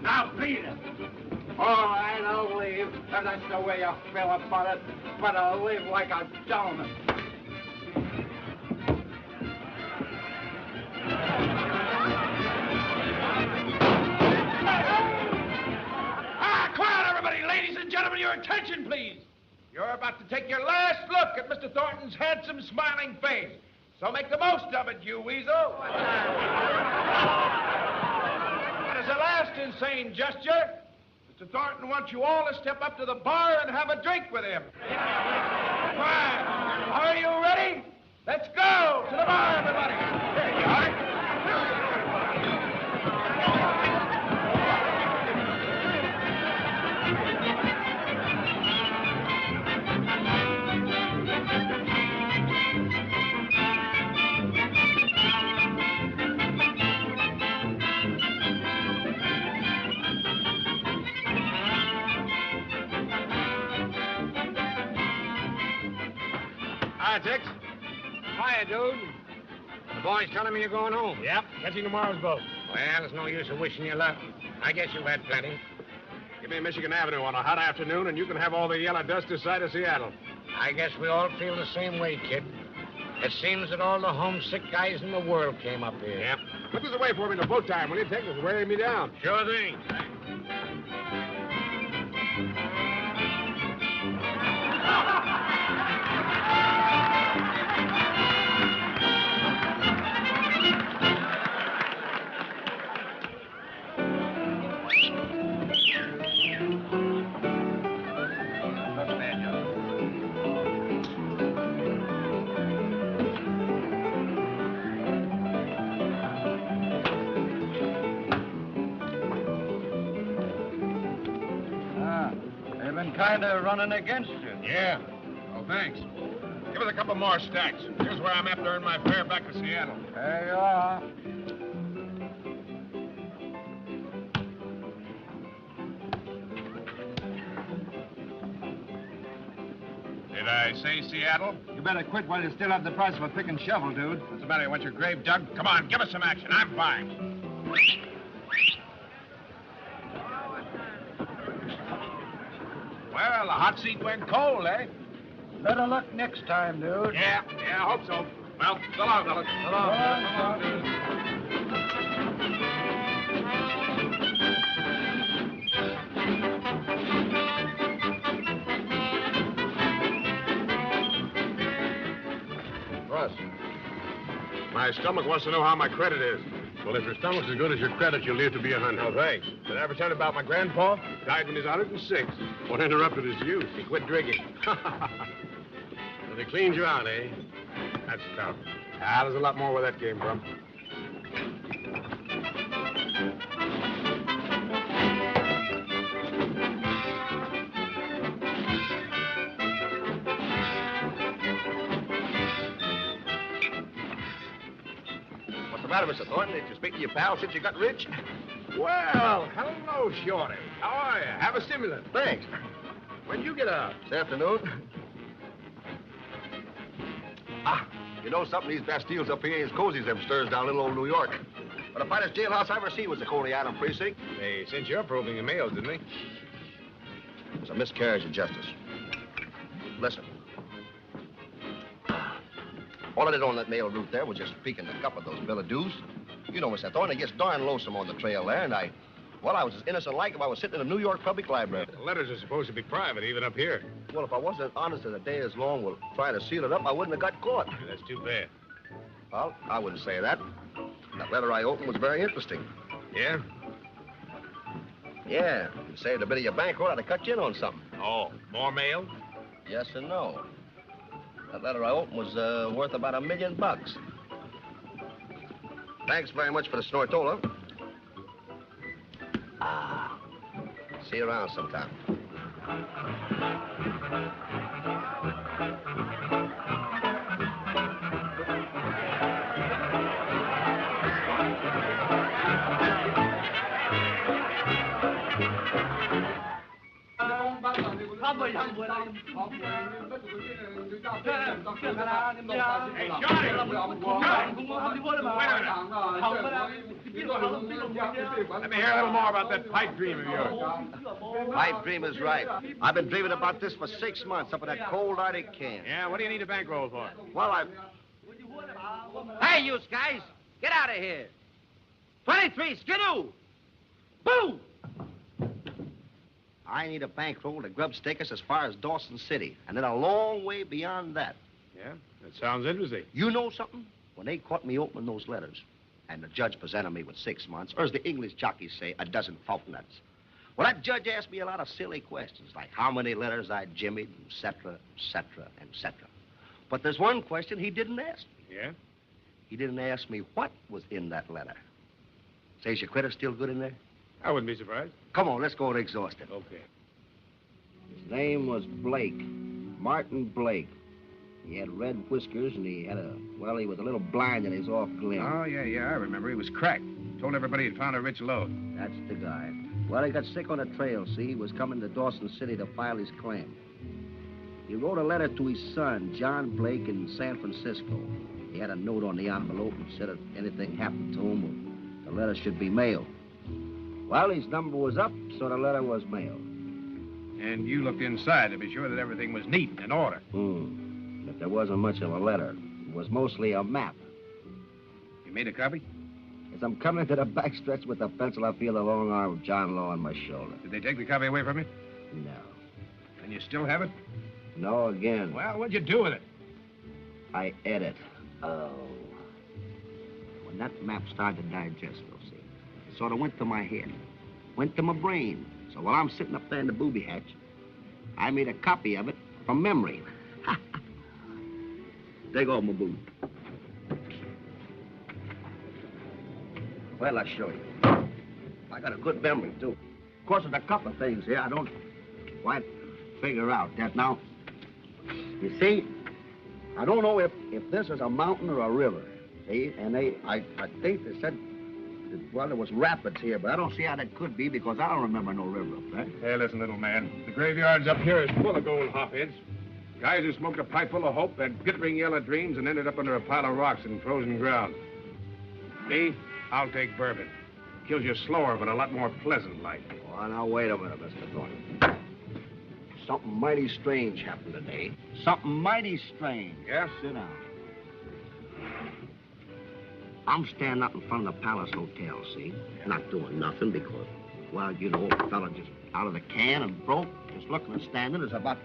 Now, beat it. All right, I'll leave. If that's the way you feel about it. But I'll leave like a gentleman. Quiet, everybody. Ladies and gentlemen, your attention, please. You're about to take your last look at Mr. Thornton's handsome, smiling face. So make the most of it, you weasel. And as a last insane gesture, Mr. Thornton wants you all to step up to the bar and have a drink with him. Fine. Are you ready? Let's go to the bar, everybody. There you are. Hi, Tex. Hiya, dude. The boys telling me you're going home. Yep, catching tomorrow's boat. Well, there's no use of wishing you luck. I guess you've had plenty. Give me Michigan Avenue on a hot afternoon, and you can have all the yellow dust this side of Seattle. I guess we all feel the same way, kid. It seems that all the homesick guys in the world came up here. Yep. Put this away for me till boat time, will you, Tex? It's wearing me down. Sure thing. Kind of running against you. Yeah. Oh, thanks. Give us a couple more stacks. Here's where I'm after to earn my fare back to Seattle. There you are. Did I say Seattle? You better quit while you still have the price of a pick and shovel, dude. What's the matter? You want your grave dug? Come on, give us some action. I'm fine. Well, the hot seat went cold, eh? Better luck next time, dude. Yeah, I hope so. Well, so long, fellas. So long, dude. Russ, my stomach wants to know how my credit is. Well, if your stomach's as good as your credit, you'll live to be 100. Oh, thanks. Did I ever tell you about my grandpa? Died when he was 106. What interrupted his youth? He quit drinking. So they cleaned you out, eh? That's tough. Ah, there's a lot more where that came from. the matter, Mr. Thornton? Did you speak to your pal since you got rich? Well, hello, Shorty. How are you? Have a stimulant. Thanks. When'd you get out? This afternoon. You know something? These Bastilles up here ain't as cozy as them stirs down little old New York. But the finest jailhouse I ever seen was the Coney Island precinct. They sent you up roving the mails, didn't they? It was a miscarriage of justice. Listen. All I did on that mail route there was just peek in the cup of those billet dues. You know, Mr. Thornton, it gets darn lonesome on the trail there, and I was as innocent like if I was sitting in a New York public library. The letters are supposed to be private, even up here. Well, if I wasn't as honest as a day is long with trying to seal it up, I wouldn't have got caught. That's too bad. Well, I wouldn't say that. That letter I opened was very interesting. Yeah? Yeah. You saved a bit of your bankroll, I'd have cut you in on something. Oh, more mail? Yes and no. That letter I opened was worth about $1 million. Thanks very much for the snortola. See you around sometime. Let me hear a little more about that pipe dream of yours. Pipe dream is right. I've been dreaming about this for 6 months up in that cold Arctic can. Yeah, what do you need a bankroll for? Well, Hey, you guys, get out of here. 23, skidoo. Boo! I need a bankroll to grub stake us as far as Dawson City, and then a long way beyond that. Yeah, that sounds interesting. You know something? When they caught me opening those letters, and the judge presented me with 6 months, or as the English jockeys say, a dozen fortnights. Well, that judge asked me a lot of silly questions, like how many letters I jimmied, et cetera, et cetera, et cetera. But there's one question he didn't ask me. Yeah? He didn't ask me what was in that letter. Says your critter still good in there? I wouldn't be surprised. Come on, let's go and exhaust it. Okay. His name was Blake, Martin Blake. He had red whiskers, and he was a little blind in his off limb. Oh, yeah, I remember. He was cracked. Told everybody he'd found a rich load. That's the guy. Well, he got sick on the trail, see? He was coming to Dawson City to file his claim. He wrote a letter to his son, John Blake, in San Francisco. He had a note on the envelope and said if anything happened to him, the letter should be mailed. Well, his number was up, so the letter was mailed. And you looked inside to be sure that everything was neat and in order. But there wasn't much of a letter. It was mostly a map. You made a copy? As I'm coming to the backstretch with the pencil, I feel the long arm of John Law on my shoulder. Did they take the copy away from you? No. And you still have it? No again. Well, what'd you do with it? I ate it. Oh. When that map started to digest, you'll see, it sort of went to my head, went to my brain. So while I'm sitting up there in the booby hatch, I made a copy of it from memory. Take off my boot. Well, I'll show you. I got a good memory, too. Of course, there's a couple of things here I don't quite figure out that now. You see, I don't know if this is a mountain or a river, see? And I think they said, well, there was rapids here, but I don't see how that could be because I don't remember no river up there. Hey, listen, little man. The graveyards up here is full of gold hopheads. Guys who smoked a pipe full of hope, had glittering yellow dreams, and ended up under a pile of rocks in frozen ground. Me, I'll take bourbon. Kills you slower, but a lot more pleasant like. Oh, now, wait a minute, Mr. Thornton. Something mighty strange happened today. Something mighty strange. Yeah? Sit down. I'm standing up in front of the Palace Hotel, see? Yeah. Not doing nothing because, well, you know, a fella just out of the can and broke, just looking and standing is about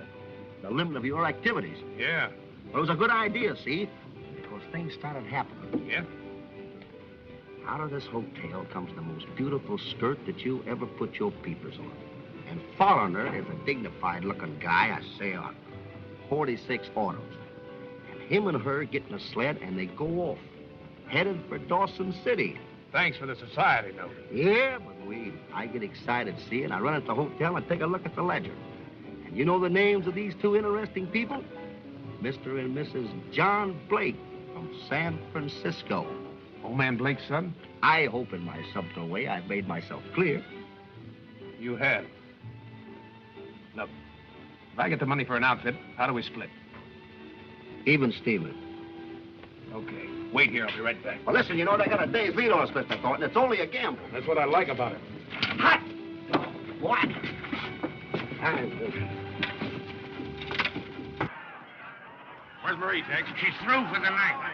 the limit of your activities. Yeah. Well, it was a good idea, see? Because things started happening. Yeah? Out of this hotel comes the most beautiful skirt that you ever put your peepers on. And following her is a dignified-looking guy, I say, on 46 autos. And him and her get in a sled, and they go off, headed for Dawson City. Thanks for the society note. Yeah, but I get excited, see, and I run at the hotel and take a look at the ledger. And you know the names of these two interesting people? Mr. and Mrs. John Blake from San Francisco. Old man Blake's son? I hope in my subtle way I've made myself clear. You have. Look, if I get the money for an outfit, how do we split? Even Steven. Okay. Wait here. I'll be right back. Well, listen, you know, they got a day's lead on us, Mr. Thornton. It's only a gamble. That's what I like about it. Hot! What? Where's Marie, Tex? She's through for the night.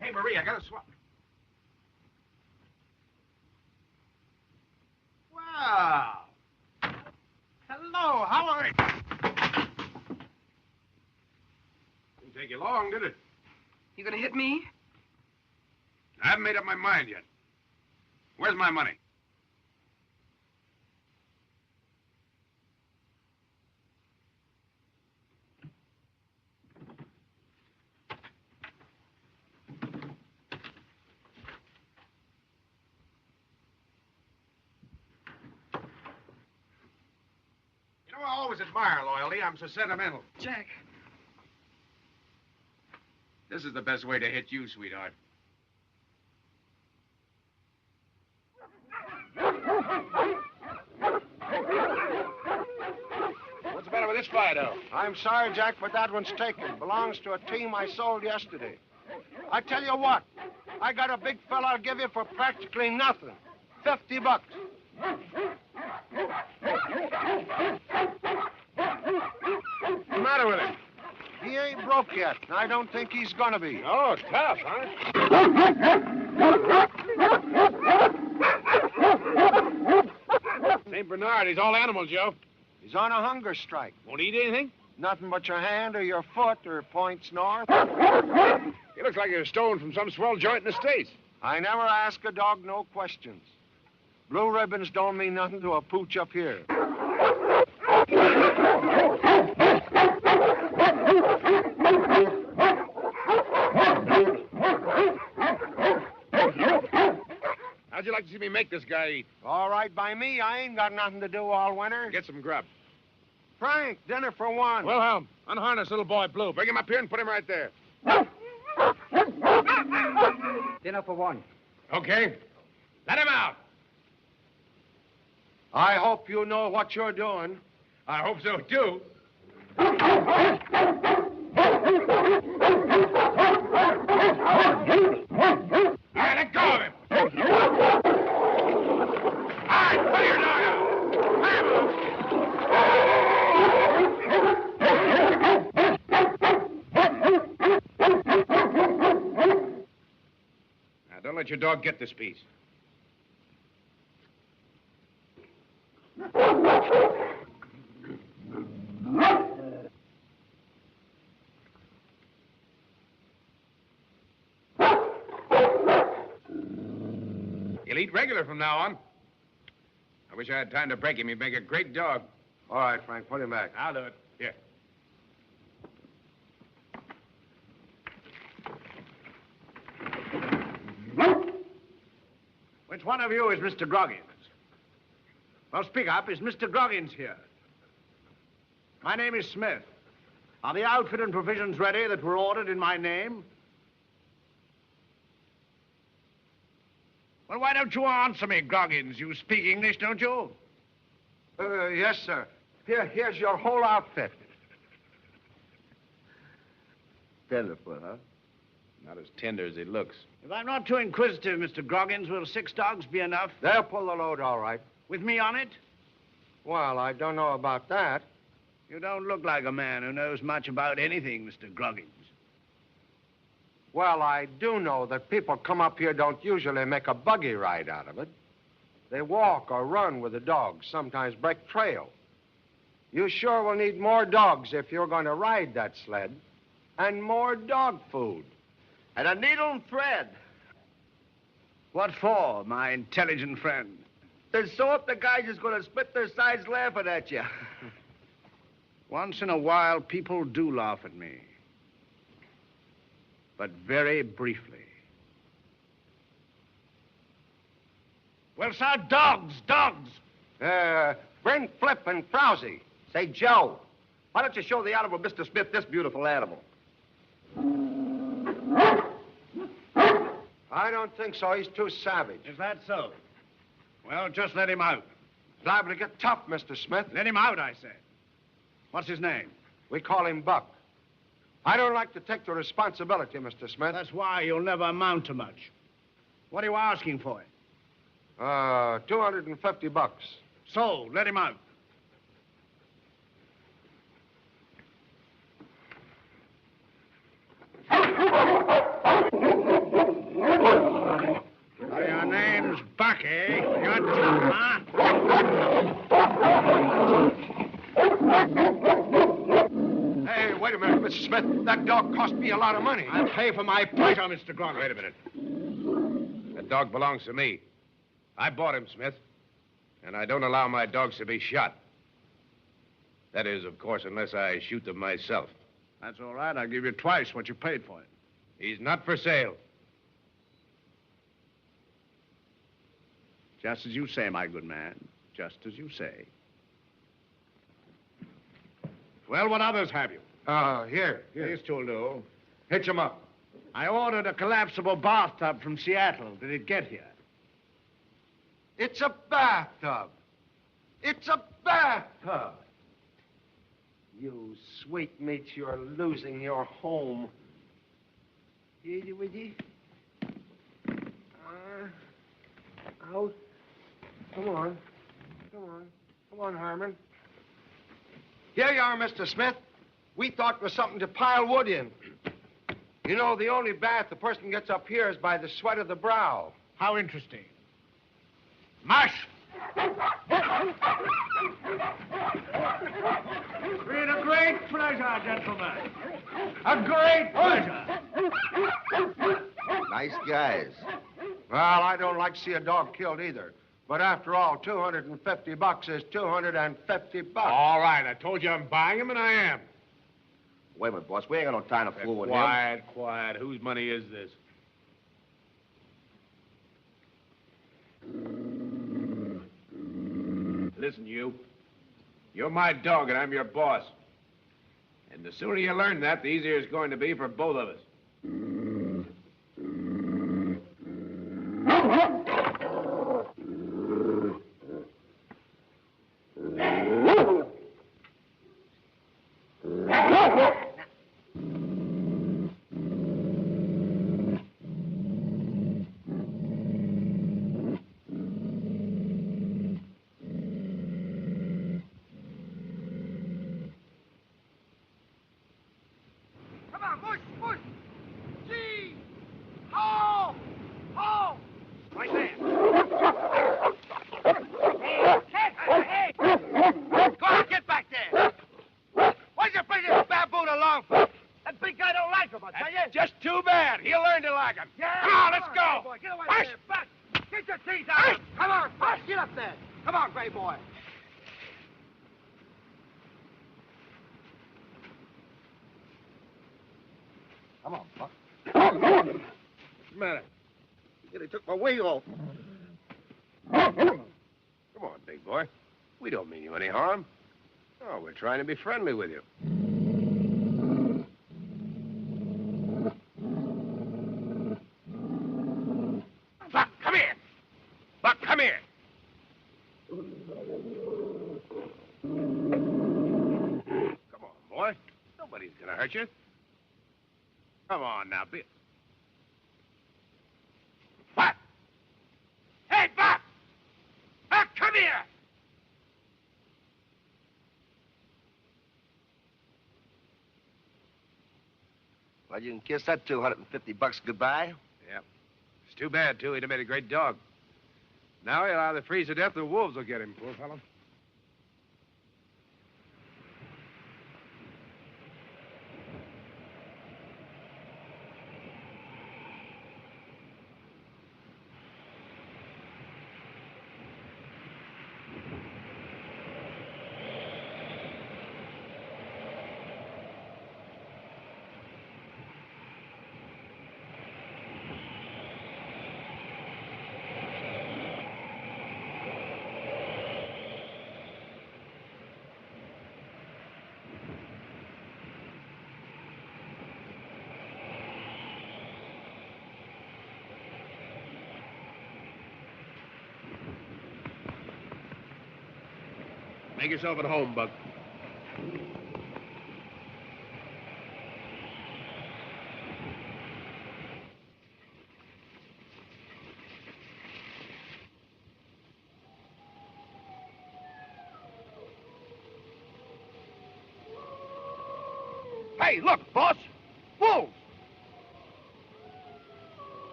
Hey, Marie, I got a swap. Wow. Hello, how are you? Didn't take you long, did it? You gonna hit me? I haven't made up my mind yet. Where's my money? You know, I always admire loyalty. I'm so sentimental. Jack. This is the best way to hit you, sweetheart. What's the matter with this Fido? I'm sorry, Jack, but that one's taken. Belongs to a team I sold yesterday. I tell you what, I got a big fella I'll give you for practically nothing. $50. What's the matter with him? He ain't broke yet, and I don't think he's gonna be. Oh, it's tough, huh? St. Bernard, he's all animal, Joe. He's on a hunger strike. Won't eat anything? Nothing but your hand or your foot or points north. He looks like he was stolen from some swell joint in the States. I never ask a dog no questions. Blue ribbons don't mean nothing to a pooch up here. How'd you like to see me make this guy eat? All right by me. I ain't got nothing to do all winter. Get some grub. Frank, dinner for one. Wilhelm, unharness little boy Blue. Bring him up here and put him right there. Dinner for one. Okay. Let him out. I hope you know what you're doing. I hope so, too. All right, let go of him. All right, put your dog out. Now, don't let your dog get this piece. He'll eat regular from now on. I wish I had time to break him. He'd make a great dog. All right, Frank, put him back. I'll do it. Here. Which one of you is Mr. Groggins? Well, speak up. Is Mr. Groggins here? My name is Smith. Are the outfit and provisions ready that were ordered in my name? Well, why don't you answer me, Groggins? You speak English, don't you? Yes, sir. Here's your whole outfit. Tenderfoot, huh? Not as tender as he looks. If I'm not too inquisitive, Mr. Groggins, will 6 dogs be enough? They'll pull the load all right. With me on it? Well, I don't know about that. You don't look like a man who knows much about anything, Mr. Groggins. Well, I do know that people come up here don't usually make a buggy ride out of it. They walk or run with the dogs, sometimes break trail. You sure will need more dogs if you're going to ride that sled. And more dog food. And a needle and thread. What for, my intelligent friend? To sew up the guys who's going to split their sides laughing at you. Once in a while, people do laugh at me. But very briefly. Well, sir, dogs. Bring Flip and Frowsy. Say, Joe, why don't you show the Honorable Mr. Smith this beautiful animal? I don't think so. He's too savage. Is that so? Well, just let him out. He's liable to get tough, Mr. Smith. Let him out, I said. What's his name? We call him Buck. I don't like to take the responsibility, Mr. Smith. That's why you'll never amount to much. What are you asking for it? $250. So, let him out. Your name's Buck, eh? You're tough, huh? Hey, wait a minute, Mr. Smith. That dog cost me a lot of money. I'll pay for my pleasure, Mr. Grunner. Wait a minute. That dog belongs to me. I bought him, Smith. And I don't allow my dogs to be shot. That is, of course, unless I shoot them myself. That's all right. I'll give you twice what you paid for it. He's not for sale. Just as you say, my good man. Just as you say. Well, what others have you? Here. These two'll do. Hitch him up. I ordered a collapsible bathtub from Seattle. Did it get here? It's a bathtub. It's a bathtub. You sweetmeats, you're losing your home. Out. Come on. Come on, Harmon. Here you are, Mr. Smith. We thought it was something to pile wood in. You know, the only bath a person gets up here is by the sweat of the brow. How interesting. Mush! It's been a great pleasure, gentlemen. A great pleasure. Nice guys. Well, I don't like to see a dog killed either. But after all, $250 is $250. All right, I told you I'm buying him, and I am. Wait a minute, boss. We ain't got no time to fool with him. Quiet. Whose money is this? Listen, you. You're my dog, and I'm your boss. And the sooner you learn that, the easier it's going to be for both of us. Trying to be friendly with you. Buck, come here! Buck, come here! Come on, boy. Nobody's gonna hurt you. Come on now, be... Buck! Hey, Buck! Buck, come here! Well, you can kiss that $250 goodbye. Yep. It's too bad, too. He'd have made a great dog. Now he'll either freeze to death or wolves will get him, poor fellow. Make yourself at home, Buck. Hey, look, boss. Wolves.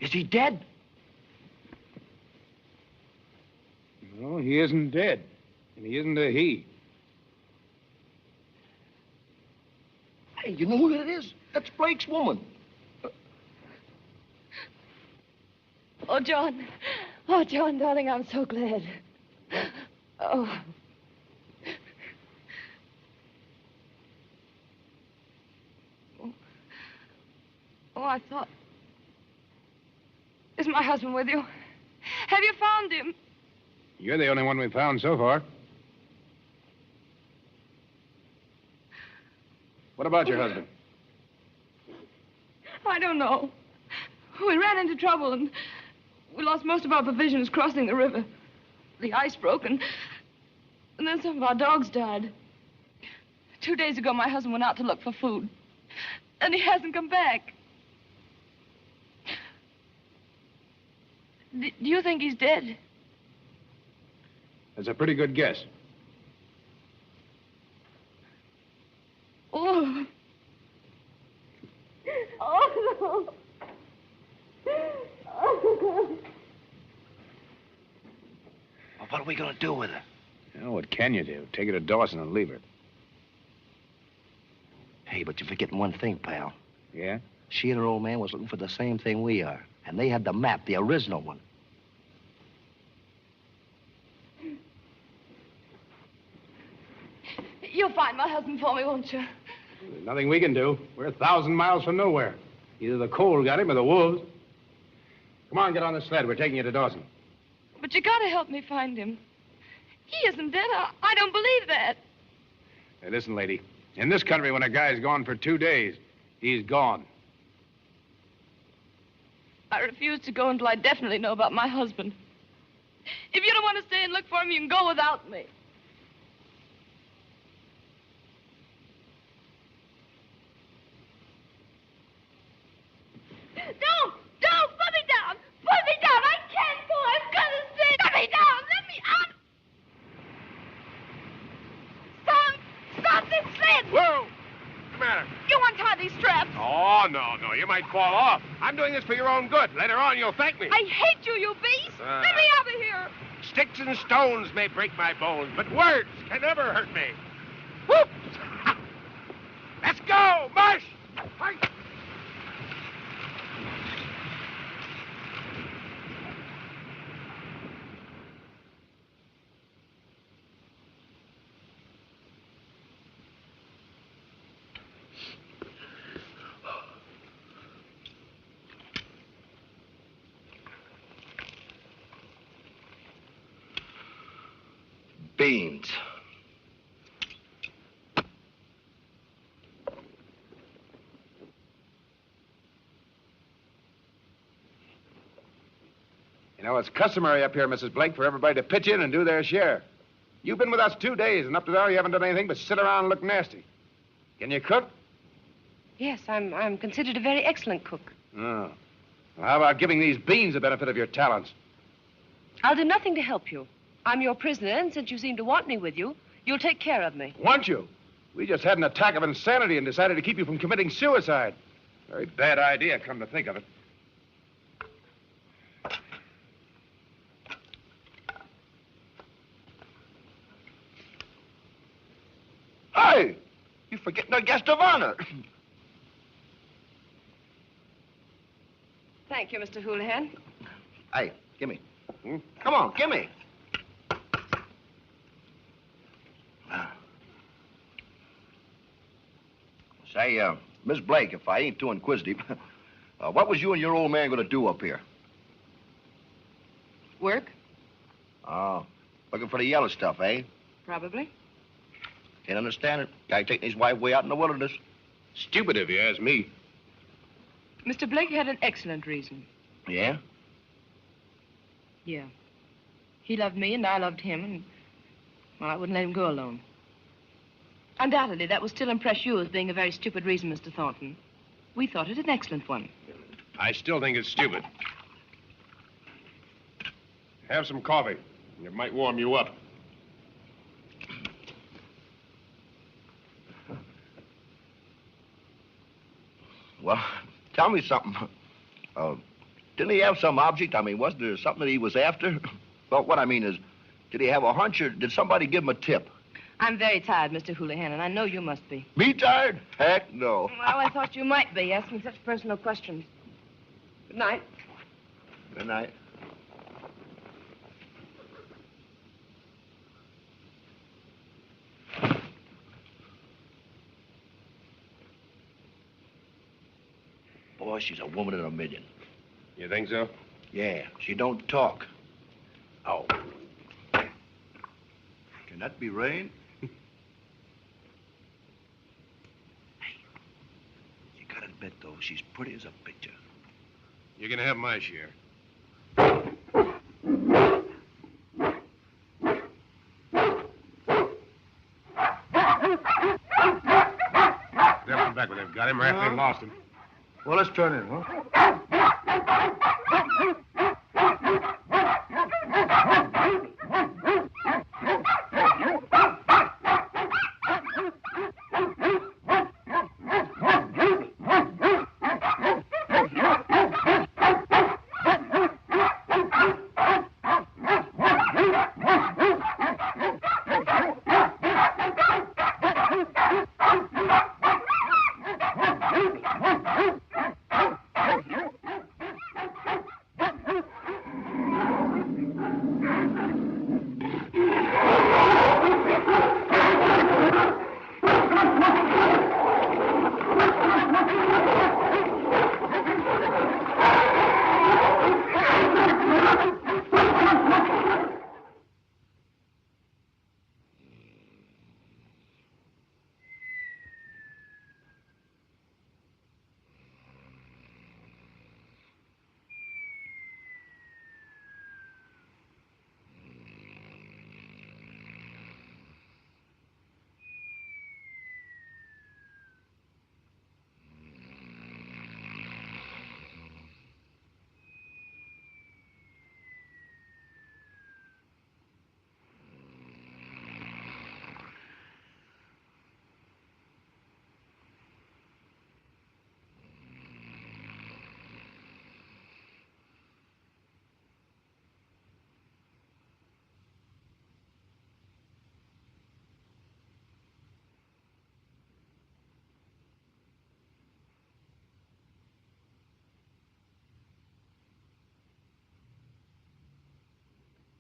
Is he dead? No, he isn't dead. And he isn't a he. Hey, you know who that is? That's Blake's woman. Oh, John. Oh, John, darling, I'm so glad. Oh. Oh, I thought... Is my husband with you? Have you found him? You're the only one we've found so far. What about your husband? I don't know. We ran into trouble and we lost most of our provisions crossing the river. The ice broke and then some of our dogs died. 2 days ago, my husband went out to look for food. And he hasn't come back. Do you think he's dead? That's a pretty good guess. Oh. Oh, no. Oh. Well, what are we going to do with her? Well, what can you do? Take her to Dawson and leave her. Hey, but you're forgetting one thing, pal. Yeah? She and her old man was looking for the same thing we are. And they had the map, the original one. You'll find my husband for me, won't you? There's nothing we can do. We're 1,000 miles from nowhere. Either the cold got him or the wolves. Come on, get on the sled. We're taking you to Dawson. But you gotta help me find him. He isn't dead. I don't believe that. Hey, listen, lady. In this country, when a guy's gone for 2 days, he's gone. I refuse to go until I definitely know about my husband. If you don't want to stay and look for him, you can go without me. Don't! Put me down! Put me down! I can't go! I'm gonna stay! Put me down! Let me out! Stop this sled! Whoa! What's the matter? You untie these straps. Oh, no. You might fall off. I'm doing this for your own good. Later on, you'll thank me. I hate you beast! Let me out of here! Sticks and stones may break my bones, but words can never hurt me. Whoop! Let's go! March! Fight! Beans. You know, it's customary up here, Mrs. Blake, for everybody to pitch in and do their share. You've been with us 2 days, and up to now you haven't done anything but sit around and look nasty. Can you cook? Yes, I'm considered a very excellent cook. Oh. Well, how about giving these beans the benefit of your talents? I'll do nothing to help you. I'm your prisoner, and since you seem to want me with you, you'll take care of me. Want you? We just had an attack of insanity and decided to keep you from committing suicide. Very bad idea, come to think of it. Hey! You're forgetting our guest of honor. Thank you, Mr. Houlihan. Hey, give me. Come on, give me. Say, Miss Blake, if I ain't too inquisitive, what was you and your old man going to do up here? Work? Oh, looking for the yellow stuff, eh? Probably. Can't understand it. Guy taking his wife way out in the wilderness. Stupid if you ask me. Mr. Blake had an excellent reason. Yeah? Yeah. He loved me and I loved him, and, well, I wouldn't let him go alone. Undoubtedly, that will still impress you as being a very stupid reason, Mr. Thornton. We thought it an excellent one. I still think it's stupid. Have some coffee. It might warm you up. Well, tell me something. Didn't he have some object? I mean, wasn't there something that he was after? Well, what I mean is, did he have a hunch or did somebody give him a tip? I'm very tired, Mr. Houlihan, and I know you must be. Me tired? Heck no. Well, I thought you might be, asking such personal questions. Good night. Good night. Boy, she's a woman in a million. You think so? Yeah, she don't talk. Oh. Can that be rain? Hey, you gotta admit, though, she's pretty as a picture. You're gonna have my share. They'll come back when they've got him or after they've lost him. Well, let's turn in, huh?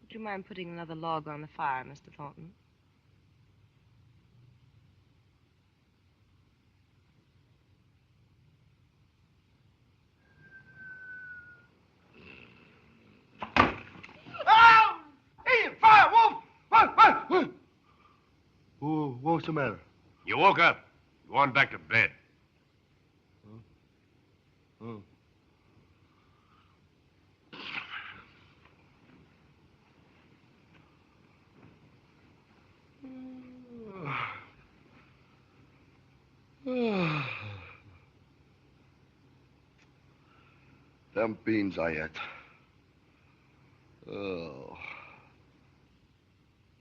Would you mind putting another log on the fire, Mr. Thornton? Oh! Hey, fire, Wolf! What? Oh, what's the matter? You woke up. Go on back to bed. Oh. Them beans I ate. Oh.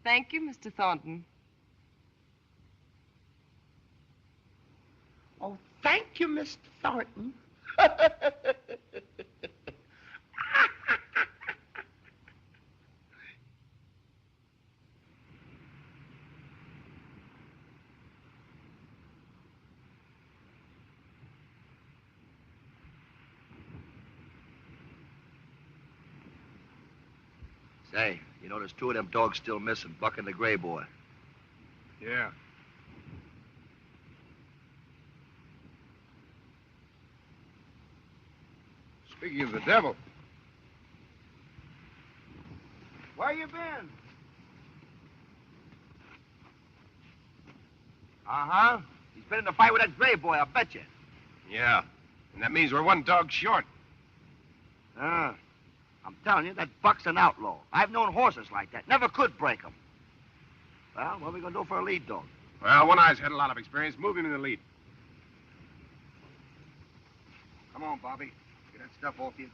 Thank you, Mr. Thornton. Oh, thank you, Mr. Thornton. Say, you know, there's two of them dogs still missing, Buck and the gray boy. Yeah. Speaking of the devil. Where you been? Uh-huh. He's been in a fight with that gray boy, I bet you. Yeah. And that means we're one dog short. I'm telling you, that Buck's an outlaw. I've known horses like that. Never could break them. Well, what are we going to do for a lead dog? Well, One Eye's had a lot of experience. Move him in the lead. Come on, Bobby. Get that stuff off you.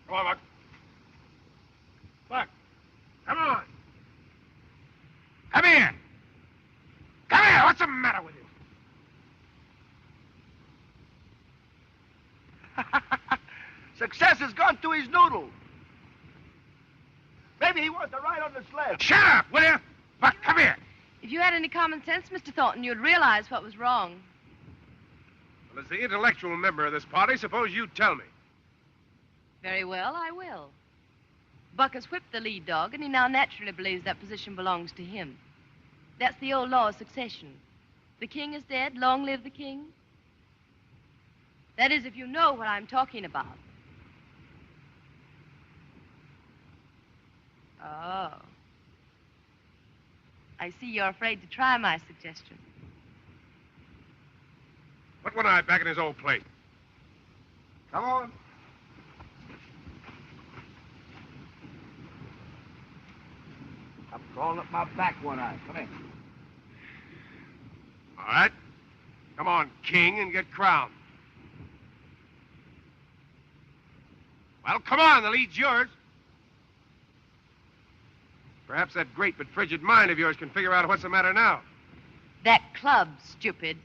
Come on, Buck. Buck, come on. Come here. Come here. What's the matter with you? Success has gone to his noodle. Maybe he wants to ride on the sled. Shut up, will you? Buck, come here. If you had any common sense, Mr. Thornton, you'd realize what was wrong. Well, as the intellectual member of this party, suppose you tell me. Very well, I will. Buck has whipped the lead dog, and he now naturally believes that position belongs to him. That's the old law of succession. The king is dead, long live the king. That is, if you know what I'm talking about. Oh. I see you're afraid to try my suggestion. Put One Eye back in his old place. Come on. I'm crawling up my back, One Eye. Come in. All right. Come on, king, and get crowned. Well, come on, the lead's yours. Perhaps that great but frigid mind of yours can figure out what's the matter now. That club, stupid.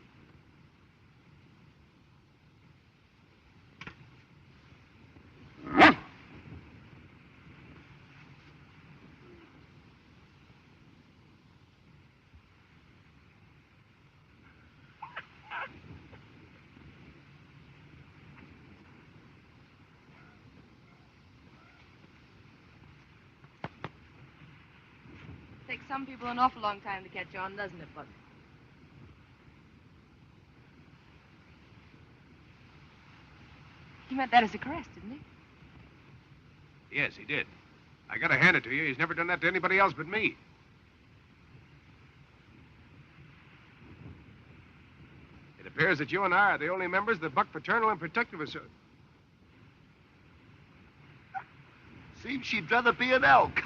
Takes some people an awful long time to catch on, doesn't it, Buck? He meant that as a caress, didn't he? Yes, he did. I gotta hand it to you. He's never done that to anybody else but me. It appears that you and I are the only members of the Buck Fraternal and Protective Association. Seems she'd rather be an elk.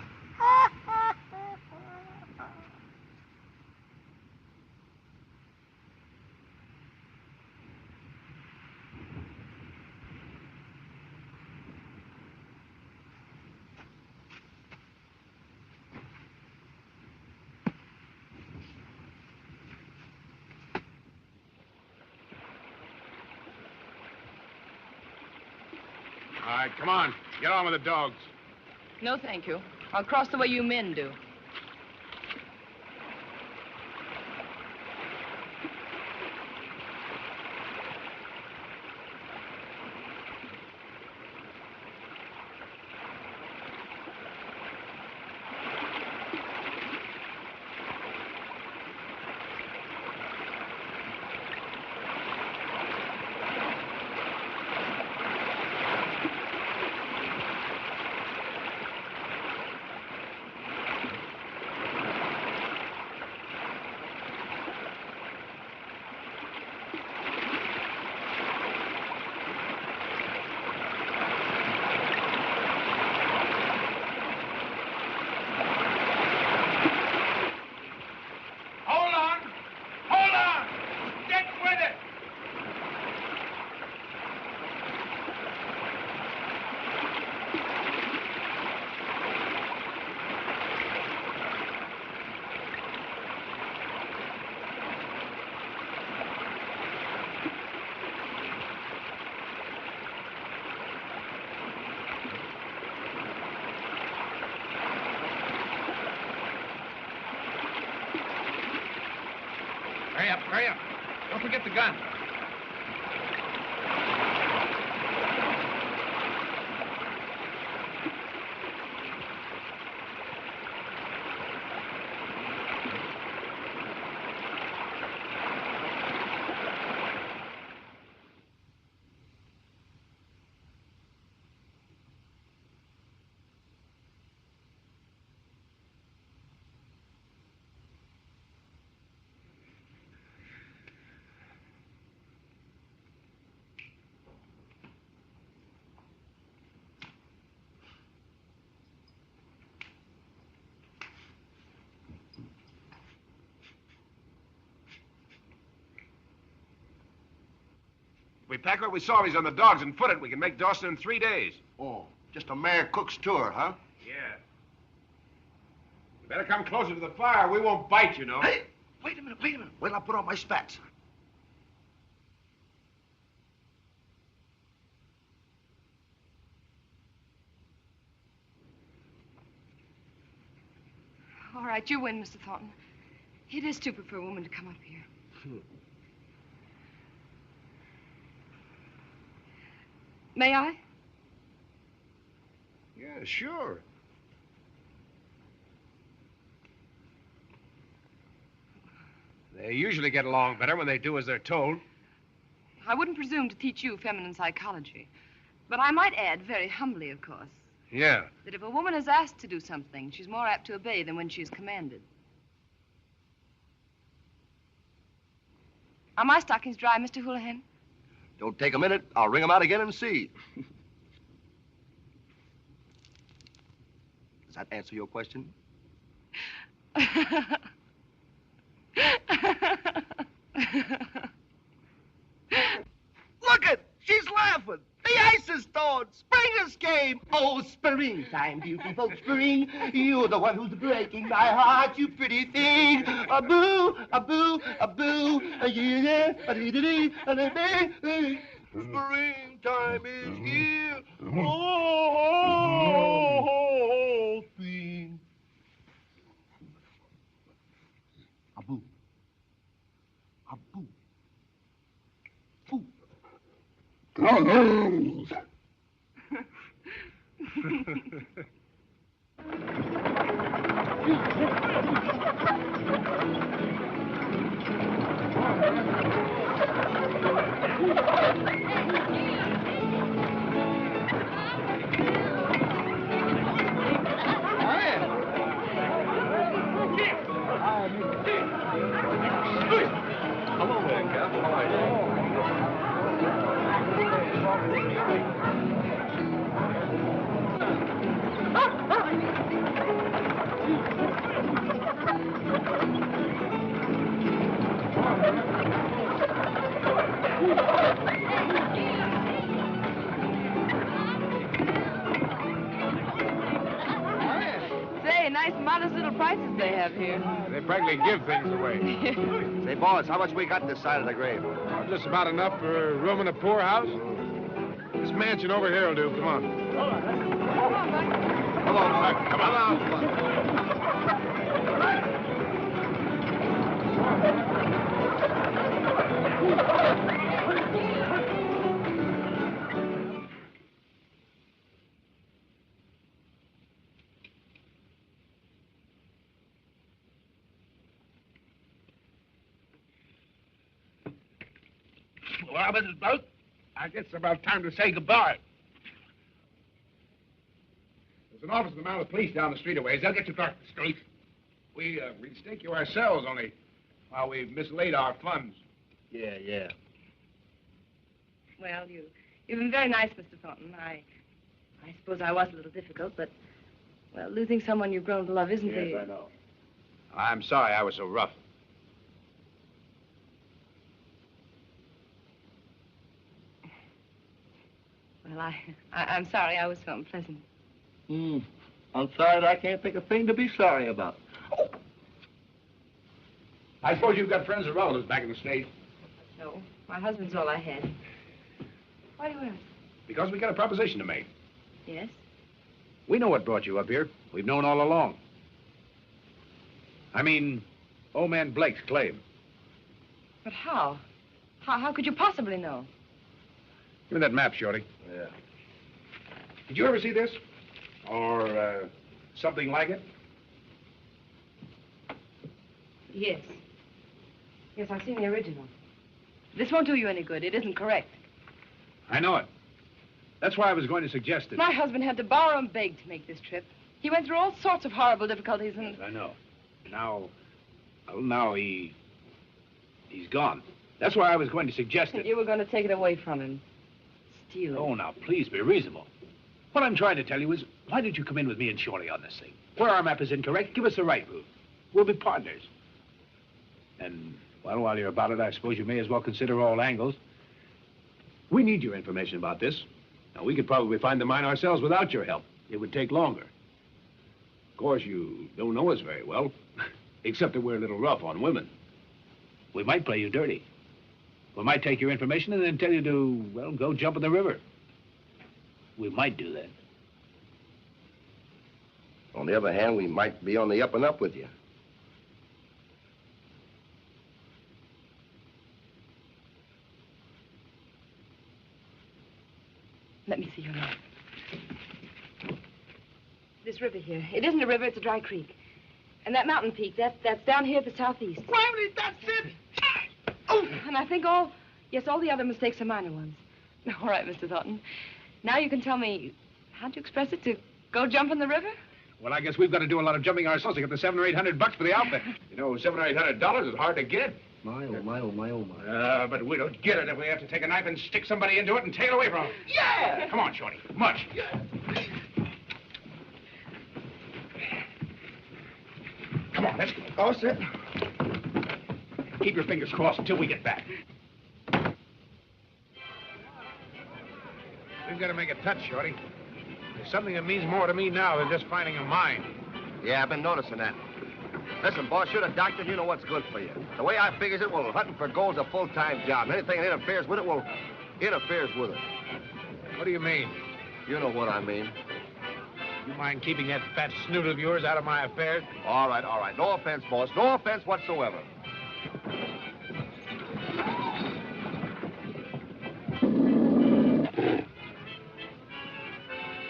All right, come on. Get on with the dogs. No, thank you. I'll cross the way you men do. Hurry up, hurry up. Don't forget the gun. we pack what we saw these on the dogs and foot it, we can make Dawson in 3 days. Oh, just a Mayor Cook's tour, huh? Yeah. You better come closer to the fire. We won't bite, you know. Hey, wait a minute. Wait till I put on my spats. All right, you win, Mr. Thornton. It is stupid for a woman to come up here. May I? Yeah, sure. They usually get along better when they do as they're told. I wouldn't presume to teach you feminine psychology. But I might add, very humbly, of course, Yeah. that if a woman is asked to do something, she's more apt to obey than when she is commanded. Are my stockings dry, Mr. Houlihan? Don't take a minute. I'll wring them out again and see. Does that answer your question? Look it! She's laughing. The ice is thawed. Spring has came. Oh, springtime, beautiful spring. You're the one who's breaking my heart, you pretty thing. A boo, a boo, a boo. Yeah, a dee dee dee. Springtime is here. Oh, spring. A boo. A boo. Boo. Donald! Hello there, Cap. How are you? Say, nice modest little prices they have here. They practically give things away. Say, boss, how much we got this side of the grave? Just about enough for a room in a poorhouse. This mansion over here will do. Come on. Come on, Come on. Well, Mrs. Boat, I guess it's about time to say goodbye. There's an office of the mounted police down the street a ways. They'll get you back to the street. We'd stake you ourselves, only while we've mislaid our funds. Yeah. Well, you've been very nice, Mr. Thornton. I suppose I was a little difficult, but, well, losing someone you've grown to love isn't the... Yes, I know. I'm sorry I was so rough. Well, I'm sorry I was so unpleasant. I'm sorry that I can't think of a thing to be sorry about. I suppose you've got friends or relatives back in the States. No, my husband's all I had. Why do you ask? Because we got a proposition to make. Yes? We know what brought you up here. We've known all along. I mean, old man Blake's claim. But how? How could you possibly know? Give me that map, Shorty. Yeah. Did you ever see this? Or, something like it? Yes. Yes, I've seen the original. This won't do you any good. It isn't correct. I know it. That's why I was going to suggest it. My husband had to borrow and beg to make this trip. He went through all sorts of horrible difficulties and... I know. Now he's gone. That's why I was going to suggest it. You were going to take it away from him. Steal it. Oh, now, please be reasonable. What I'm trying to tell you is, why don't you come in with me and Shorty on this thing? Where our map is incorrect, give us the right route. We'll be partners. And, well, while you're about it, I suppose you may as well consider all angles. We need your information about this. Now, we could probably find the mine ourselves without your help. It would take longer. Of course, you don't know us very well, except that we're a little rough on women. We might play you dirty. We might take your information and then tell you to, well, go jump in the river. We might do that. On the other hand, we might be on the up and up with you. Let me see your map. This river here. It isn't a river, it's a dry creek. And that mountain peak, that's down here at the southeast. Finally, that's it! Oh, and I think all the other mistakes are minor ones. All right, Mr. Thornton. Now you can tell me, how'd you express it, to go jump in the river? Well, I guess we've got to do a lot of jumping ourselves to get the $700 or $800 for the outfit. You know, $700 or $800 is hard to get. My, oh, my, oh, my, oh, my. But we don't get it if we have to take a knife and stick somebody into it and tail away from it. Yeah! Come on, Shorty. Much. Yeah. Come on, let's go. All set. Keep your fingers crossed until we get back. We've got to make a touch, Shorty. There's something that means more to me now than just finding a mine. Yeah, I've been noticing that. Listen, boss, you're the doctor, and you know what's good for you. The way I figures it, well, hunting for gold's a full-time job. Anything that interferes with it, well, interferes with it. What do you mean? You know what I mean. You mind keeping that fat snoot of yours out of my affairs? All right, all right. No offense, boss. No offense whatsoever.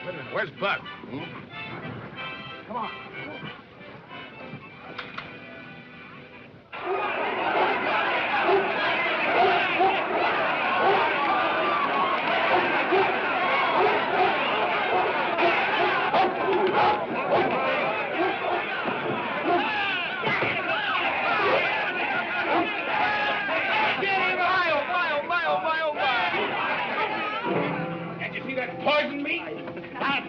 Wait a minute, where's Buck? Come on. Poison me?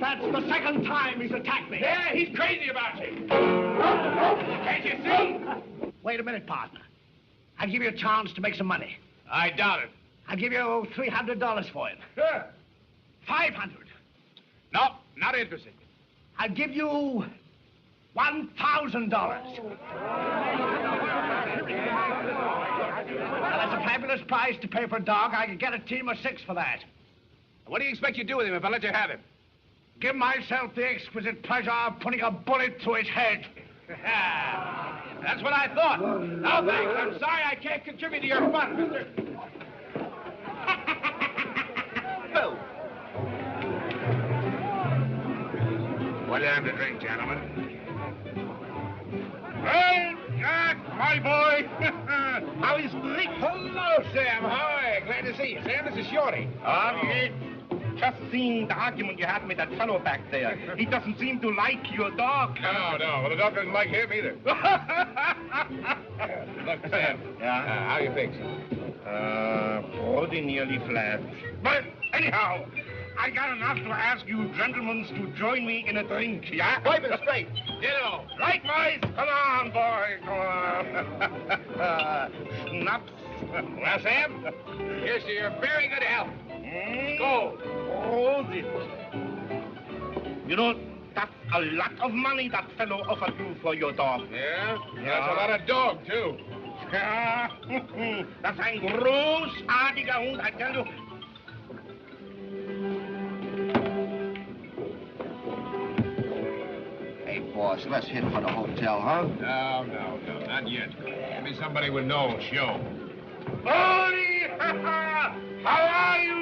That's the second time he's attacked me. Yeah, he's crazy about you. Can't you see? Wait a minute, partner. I'll give you a chance to make some money. I doubt it. I'll give you $300 for it. Sure. 500. No, not interested. I'll give you $1,000. Well, that's a fabulous price to pay for a dog. I could get a team of 6 for that. What do you expect you do with him if I let you have him? Give myself the exquisite pleasure of putting a bullet through his head. That's what I thought. No, thanks. I'm sorry I can't contribute to your fun, mister. Bill. What time to drink, gentlemen? Well, Jack, my boy. How is Rick? Hello, Sam. Hi. Glad to see you. Sam, this is Shorty. Yes. Just seen the argument you had with that fellow back there. He doesn't seem to like your dog. No. Well, the dog doesn't like him either. Look, Sam. Yeah? How you fix? Pretty nearly flat. But anyhow, I got enough to ask you gentlemen to join me in a drink, yeah? Wipe it straight. Ditto. Right, boys? Come on, boy. Come on. Snaps. Well, Sam, here's to your very good health. Go. Hold it. You know, that's a lot of money that fellow offered you for your dog. Yeah? That's a lot of dog, too. Das ein großartiger Hund, I tell you. Hey, boss, let's hit for the hotel, huh? No, not yet. Give me somebody with no show. Howdy! How are you?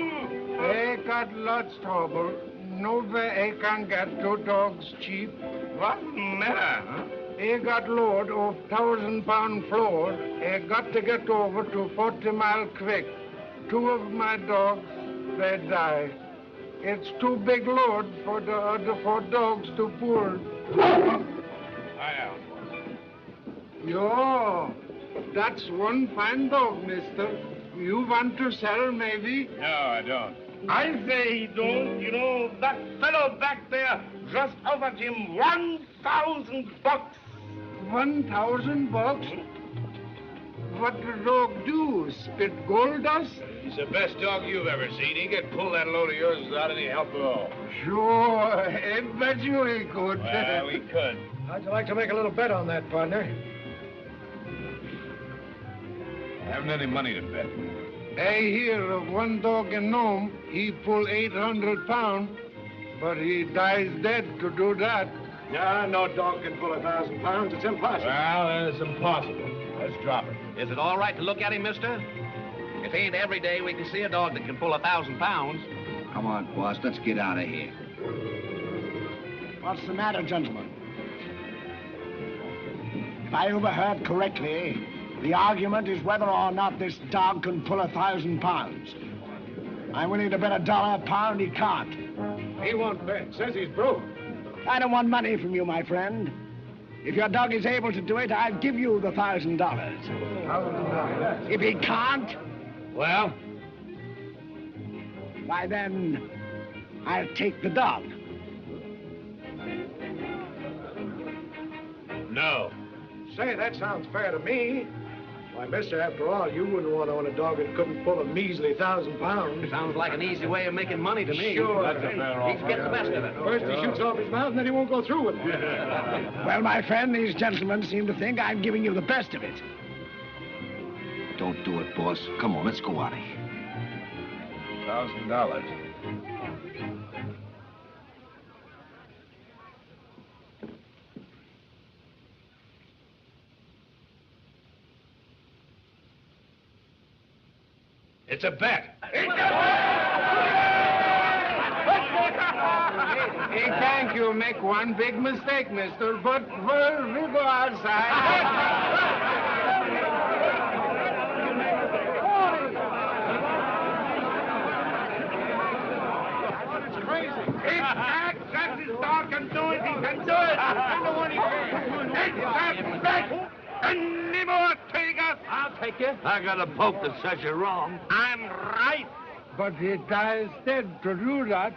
I got lots trouble. No way I can get 2 dogs cheap. What matter, huh? I got load of 1,000-pound flour. I got to get over to 40 Mile Creek. 2 of my dogs, they die. It's too big load for the other 4 dogs to pull. Hi, Yo, that's one fine dog, mister. You want to sell, maybe? No, I don't. I say he don't. You know, that fellow back there just offered him $1,000. $1,000? what the dog do? Spit gold dust? He's the best dog you've ever seen. He could pull that load of yours without any help at all. Sure, I bet you he could. Well, we could. How'd you like to make a little bet on that, partner? I haven't any money to bet. I hear of one dog in Nome, he pull 800 pounds, but he dies dead to do that. Yeah, no dog can pull 1,000 pounds. It's impossible. Well, it's impossible. Let's drop it. Is it all right to look at him, mister? It ain't every day we can see a dog that can pull 1,000 pounds. Come on, boss, let's get out of here. What's the matter, gentlemen? If I overheard correctly, the argument is whether or not this dog can pull 1,000 pounds. I'm willing to bet $1 a pound he can't. He won't bet. Says he's broke. I don't want money from you, my friend. If your dog is able to do it, I'll give you the $1,000. If he can't, Well? why then, I'll take the dog. No. Say, that sounds fair to me. Why, mister, after all, you wouldn't want to own a dog that couldn't pull a measly 1,000 pounds. Sounds like an easy way of making money to me. Sure. That's a fair offer. He's getting the best of it. First he shoots off his mouth, and then he won't go through with it. Well, my friend, these gentlemen seem to think I'm giving you the best of it. Don't do it, boss. Come on, let's go out of here. $1,000. It's a bet. Hey, thank you. Make one big mistake, mister, but we'll go outside. It's crazy. If Jack says his dog can do it, he can do it. And the one he can. It's that bet. Any more takers? I'll take you. I got a poke that says you're wrong. I'm right. But he dies dead to do that.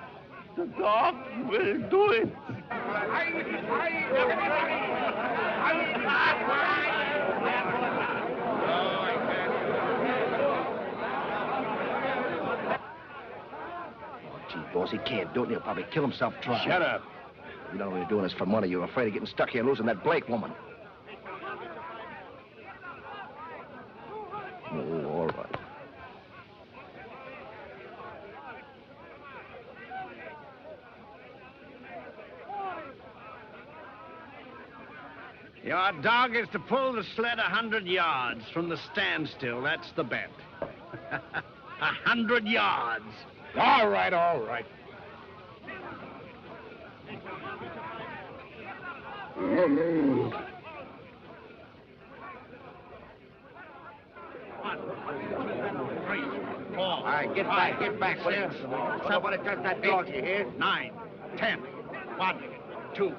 The dog will do it. Gee, boss, he can't do it. He'll probably kill himself trying. Shut up. You don't know you're doing this for money. You're afraid of getting stuck here and losing that Blake woman. Oh, all right. Your dog is to pull the sled 100 yards from the standstill. That's the bet. 100 yards. All right, all right. All right, get back, will you? Somebody touch that dog, you hear? 9, 10, 1, 2.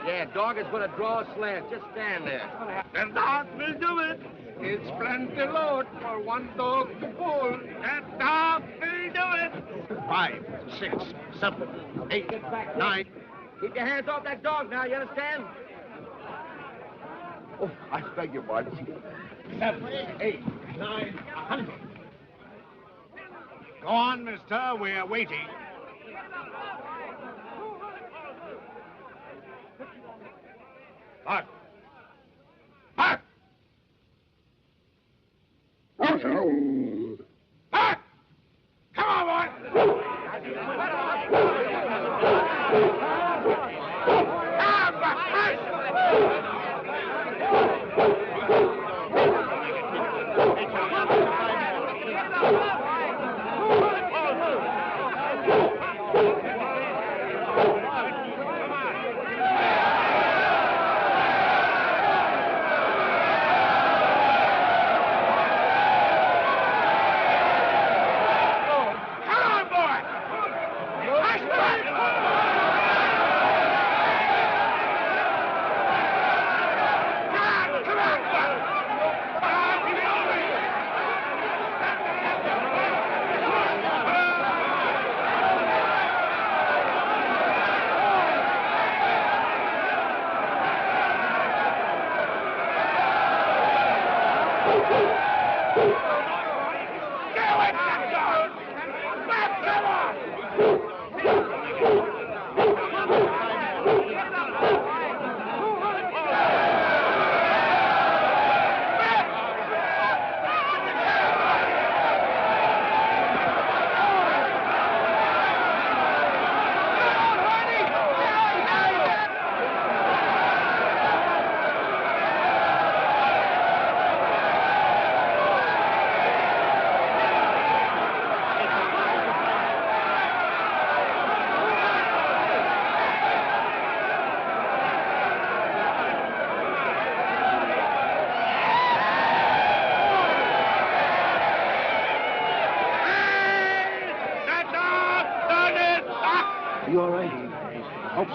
Yeah, dog is going to draw a sled. Just stand there. The dog will do it. It's plenty load for one dog to pull. That dog will do it. 5, 6, 7, 8, 9. Keep your hands off that dog now, you understand? Oh, I beg your pardon. 7, 8, 9, 100. Go on, mister. We're waiting. Mark. Mark! Mark! Come on, boy! You all right? Hope so.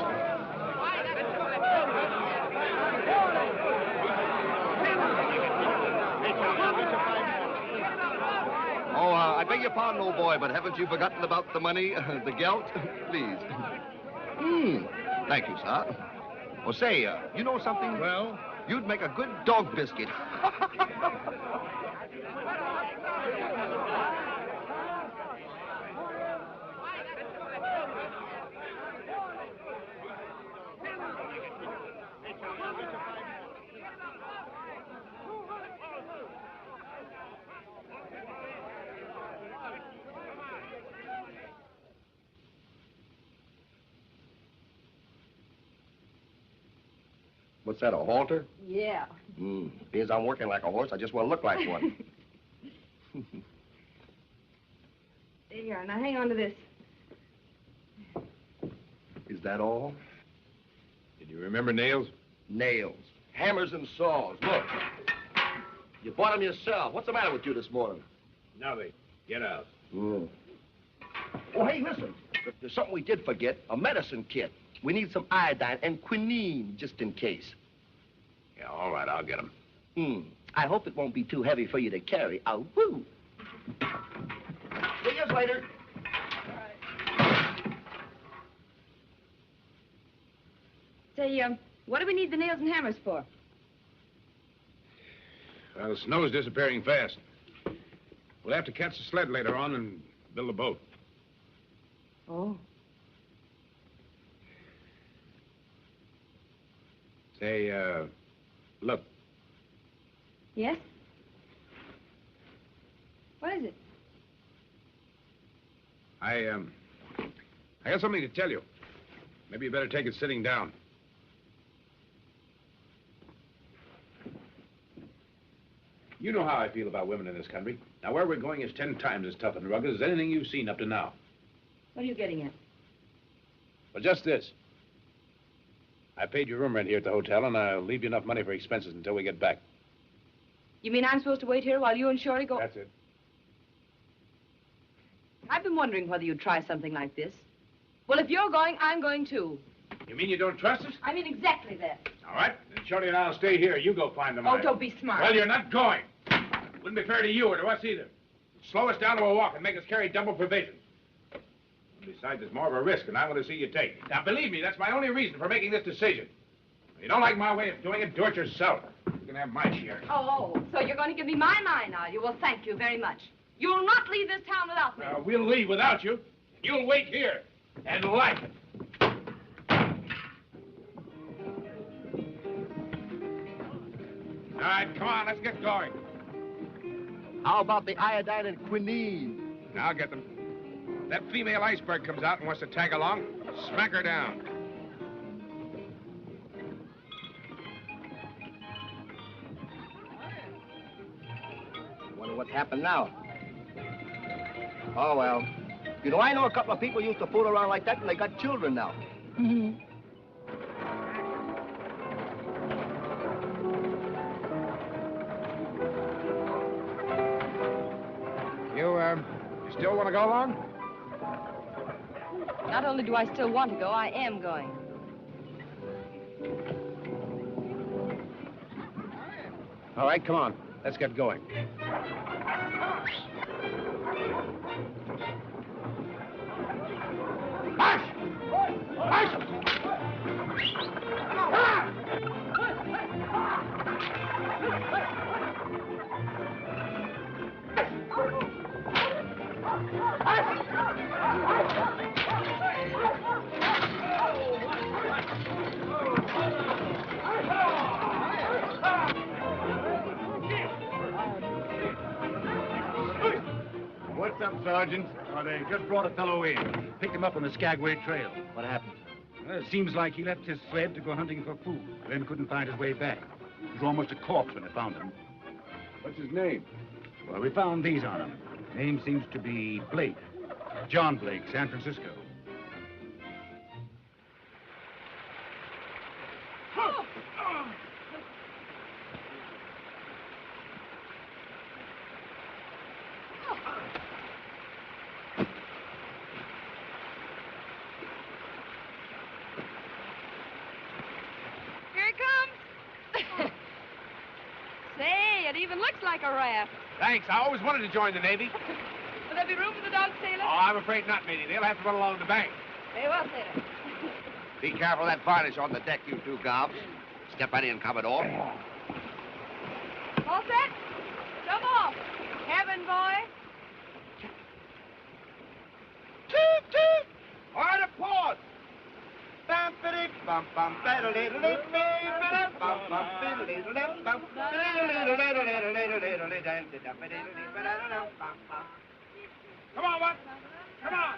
Oh, I beg your pardon, old boy, but haven't you forgotten about the money, the gelt? Please. Thank you, sir. Well, say, you know something? Well? You'd make a good dog biscuit. What's that, a halter? Yeah. Because I'm working like a horse, I just want to look like one. Here, now hang on to this. Is that all? Did you remember nails? Nails. Hammers and saws. Look. You bought them yourself. What's the matter with you this morning? Nothing. Get out. Oh, hey, listen. There's something we did forget. A medicine kit. We need some iodine and quinine, just in case. Yeah, all right, I'll get them. I hope it won't be too heavy for you to carry. Oh, woo. See you later. Say, what do we need the nails and hammers for? Well, the snow's disappearing fast. We'll have to catch the sled later on and build a boat. Oh. Say, look. Yes? What is it? I got something to tell you. Maybe you better take it sitting down. You know how I feel about women in this country. Now, where we're going is 10 times as tough and rugged as anything you've seen up to now. What are you getting at? Well, just this. I paid your room rent here at the hotel, and I'll leave you enough money for expenses until we get back. You mean I'm supposed to wait here while you and Shorty go? That's it. I've been wondering whether you'd try something like this. Well, if you're going, I'm going too. You mean you don't trust us? I mean exactly that. All right, then Shorty and I'll stay here. You go find the money. Oh, don't be smart. Well, you're not going. Wouldn't be fair to you or to us either. Slow us down to a walk and make us carry double provisions. Besides, it's more of a risk than I want to see you take. Now, believe me, that's my only reason for making this decision. If you don't like my way of doing it, do it yourself. You can have my share. Oh, so you're going to give me my mind, are you? Well, thank you very much. You'll not leave this town without me. We'll leave without you. You'll wait here and like it. All right, come on, let's get going. How about the iodine and quinine? I'll get them. If that female iceberg comes out and wants to tag along, smack her down. Wonder what's happened now. Oh, well. You know, I know a couple of people used to fool around like that, and they got children now. Mm-hmm. You still want to go along? Not only do I still want to go, I am going. All right, come on. Let's get going. Hush! Hush! What's up, Sergeant? Oh, they just brought a fellow in. Picked him up on the Skagway Trail. What happened? Well, it seems like he left his sled to go hunting for food, then couldn't find his way back. He was almost a corpse when they found him. What's his name? Well, we found these on him. Name seems to be Blake. John Blake, San Francisco. Here he comes. Say, it even looks like a raft. Thanks. I always wanted to join the Navy. Will there be room for the dog, sailor? Oh, I'm afraid not, matey. They'll have to run along the bank. Very well, sailor. Be careful of that varnish on the deck, you two gobs. Step right in, Commodore. All set? Come off. Cabin boy. Toot, toot! Hard to pause. Bum, biddy, bum, bum, bada, little, little, bum, bum, biddy, little, little, bum, come on, what? Come on.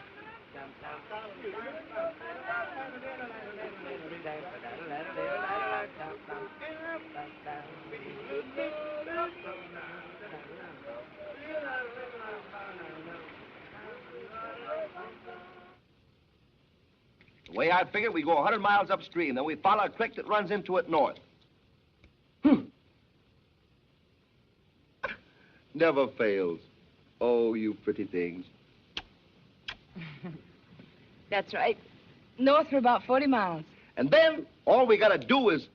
The way I figure, we go 100 miles upstream, then we follow a creek that runs into it north. Never fails. Oh, you pretty things. That's right. North for about 40 miles. And then, all we gotta do is...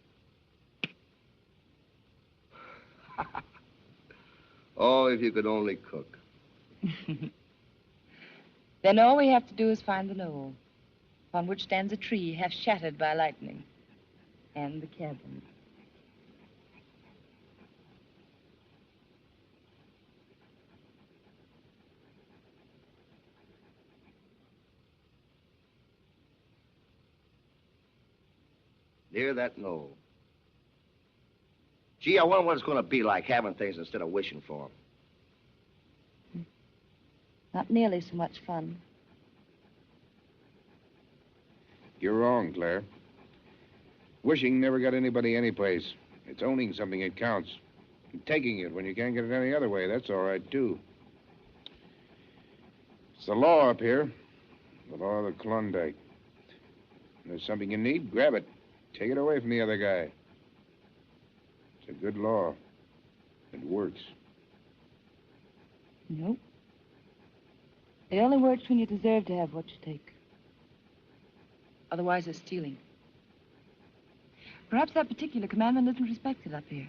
Oh, if you could only cook. Then all we have to do is find the knoll, upon which stands a tree half shattered by lightning, and the cabin. Near that knoll. Gee, I wonder what it's gonna be like having things instead of wishing for them. Not nearly so much fun. You're wrong, Claire. Wishing never got anybody anyplace. It's owning something that counts. And taking it when you can't get it any other way, that's all right, too. It's the law up here. The law of the Klondike. If there's something you need, grab it. Take it away from the other guy. It's a good law. It works. Nope. It only works when you deserve to have what you take. Otherwise, it's stealing. Perhaps that particular commandment isn't respected up here.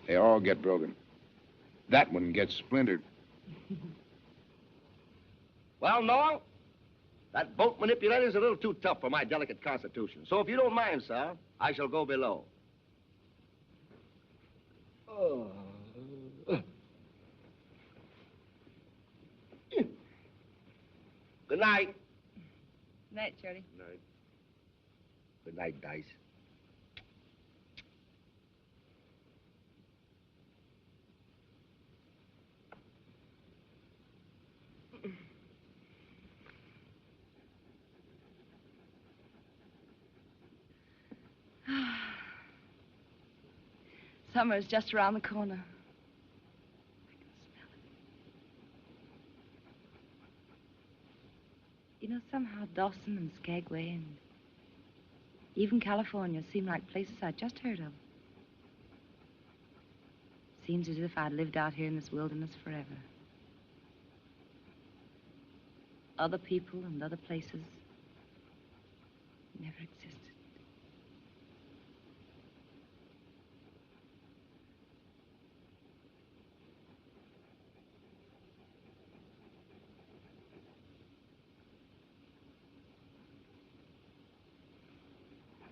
They all get broken. That one gets splintered. Well, Noel, that boat manipulator is a little too tough for my delicate constitution. So if you don't mind, sir, I shall go below. Oh. Good night. Night, Charlie. Good night. Good night, Dice. Summer's just around the corner. I can smell it. You know, somehow Dawson and Skagway and even California seem like places I'd just heard of. Seems as if I'd lived out here in this wilderness forever. Other people and other places never existed.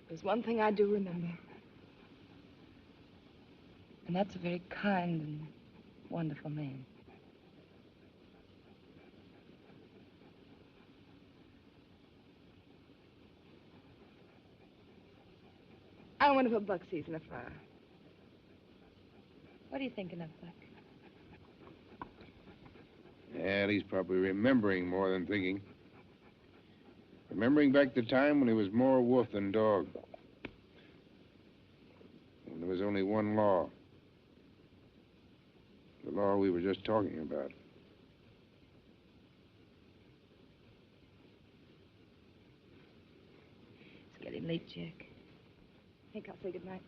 There's one thing I do remember. And that's a very kind and wonderful man. I wonder if Buck sees in the fire. What are you thinking of, Buck? Yeah, he's probably remembering more than thinking. Remembering back the time when he was more wolf than dog. When there was only one law. The law we were just talking about. It's getting late, Jack. I think I'll say goodnight.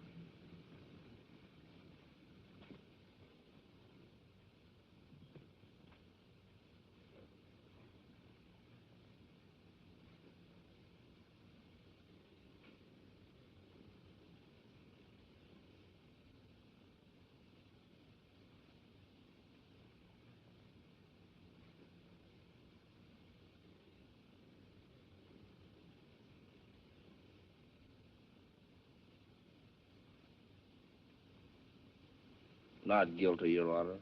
Not guilty, Your Honor.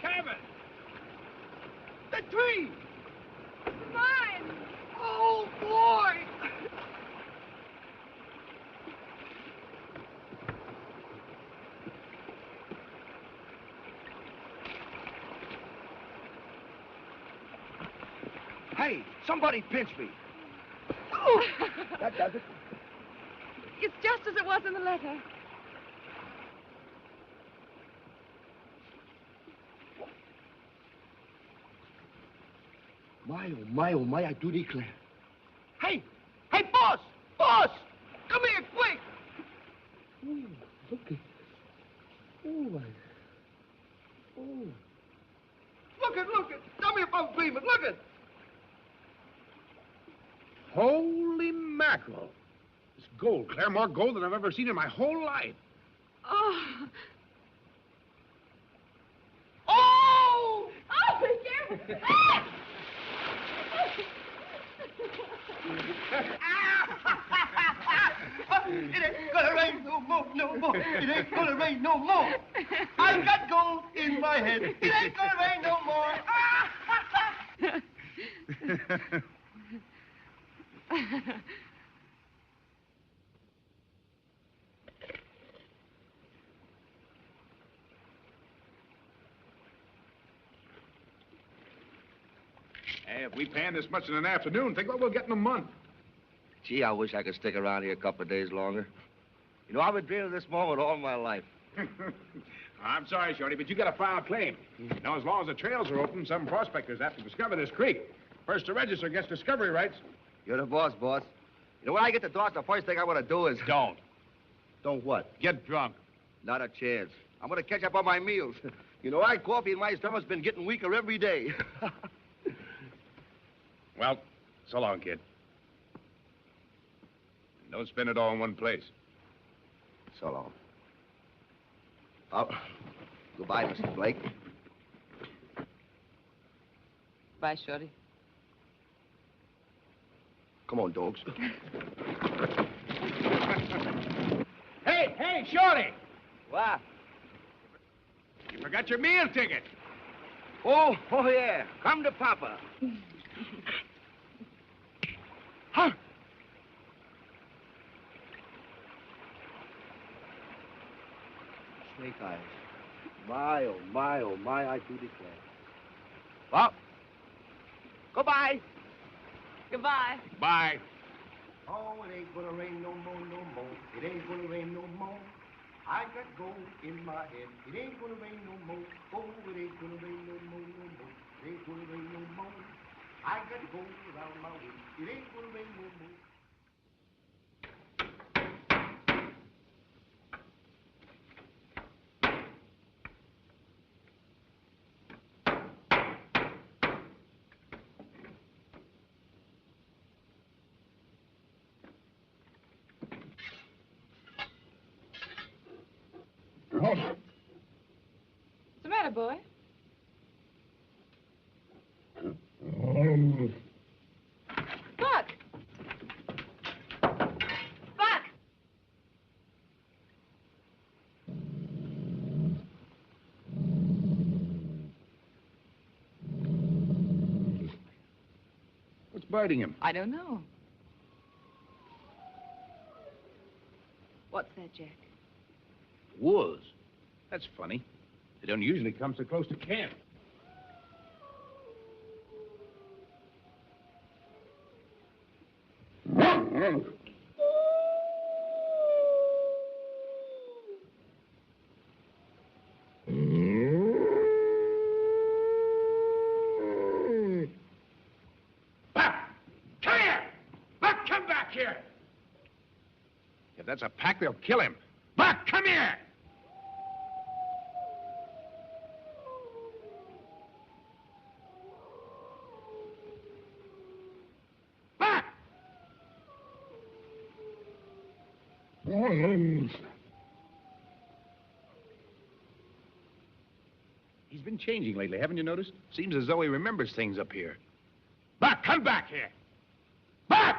Cabin! The tree! Mine! Oh, boy! Hey, somebody pinch me. Oh, that does it. It's just as it was in the letter. Oh, my, I do declare. Hey, boss! Boss! Come here, quick! Look at... Oh, oh. Look it! Tell me if I'm dreaming, look it! Holy mackerel. It's gold, Claire, more gold than I've ever seen in my whole life. Oh! Oh! Oh, be careful! It ain't gonna rain no more, no more. It ain't gonna rain no more. I got gold in my head. It ain't gonna rain no more. Hey, if we pan this much in an afternoon, think what we'll get in a month. Gee, I wish I could stick around here a couple of days longer. You know, I've been dreaming of this moment all my life. I'm sorry, Shorty, but you got a file claim. Now, as long as the trails are open, some prospectors have to discover this creek. First to register gets discovery rights. You're the boss, boss. You know, when I get to Dawson, the first thing I want to do is... Don't. Don't what? Get drunk. Not a chance. I'm going to catch up on my meals. You know, my coffee in my stomach's been getting weaker every day. Well, so long, kid. Don't spend it all in one place. So long. Oh, goodbye, Mrs. Blake. Bye, Shorty. Come on, dogs. Hey, Shorty! What? You forgot your meal ticket. Oh, yeah. Come to Papa. Huh? Snake eyes. My, oh, my, I do declare. Well, goodbye. Goodbye. Bye. Oh, it ain't gonna rain no more, no more. It ain't gonna rain no more. I got gold in my head. It ain't gonna rain no more. Oh, it ain't gonna rain no more, no more. It ain't gonna rain no more. I got gold around my waist. It ain't gonna rain no more. What's the matter, boy? Buck! biting him? I don't know. What's that, Jack? Wolves. That's funny. They don't usually come so close to camp. If that's a pack, they'll kill him. Buck, come here! Buck! He's been changing lately, haven't you noticed? Seems as though he remembers things up here. Buck, come back here! Buck!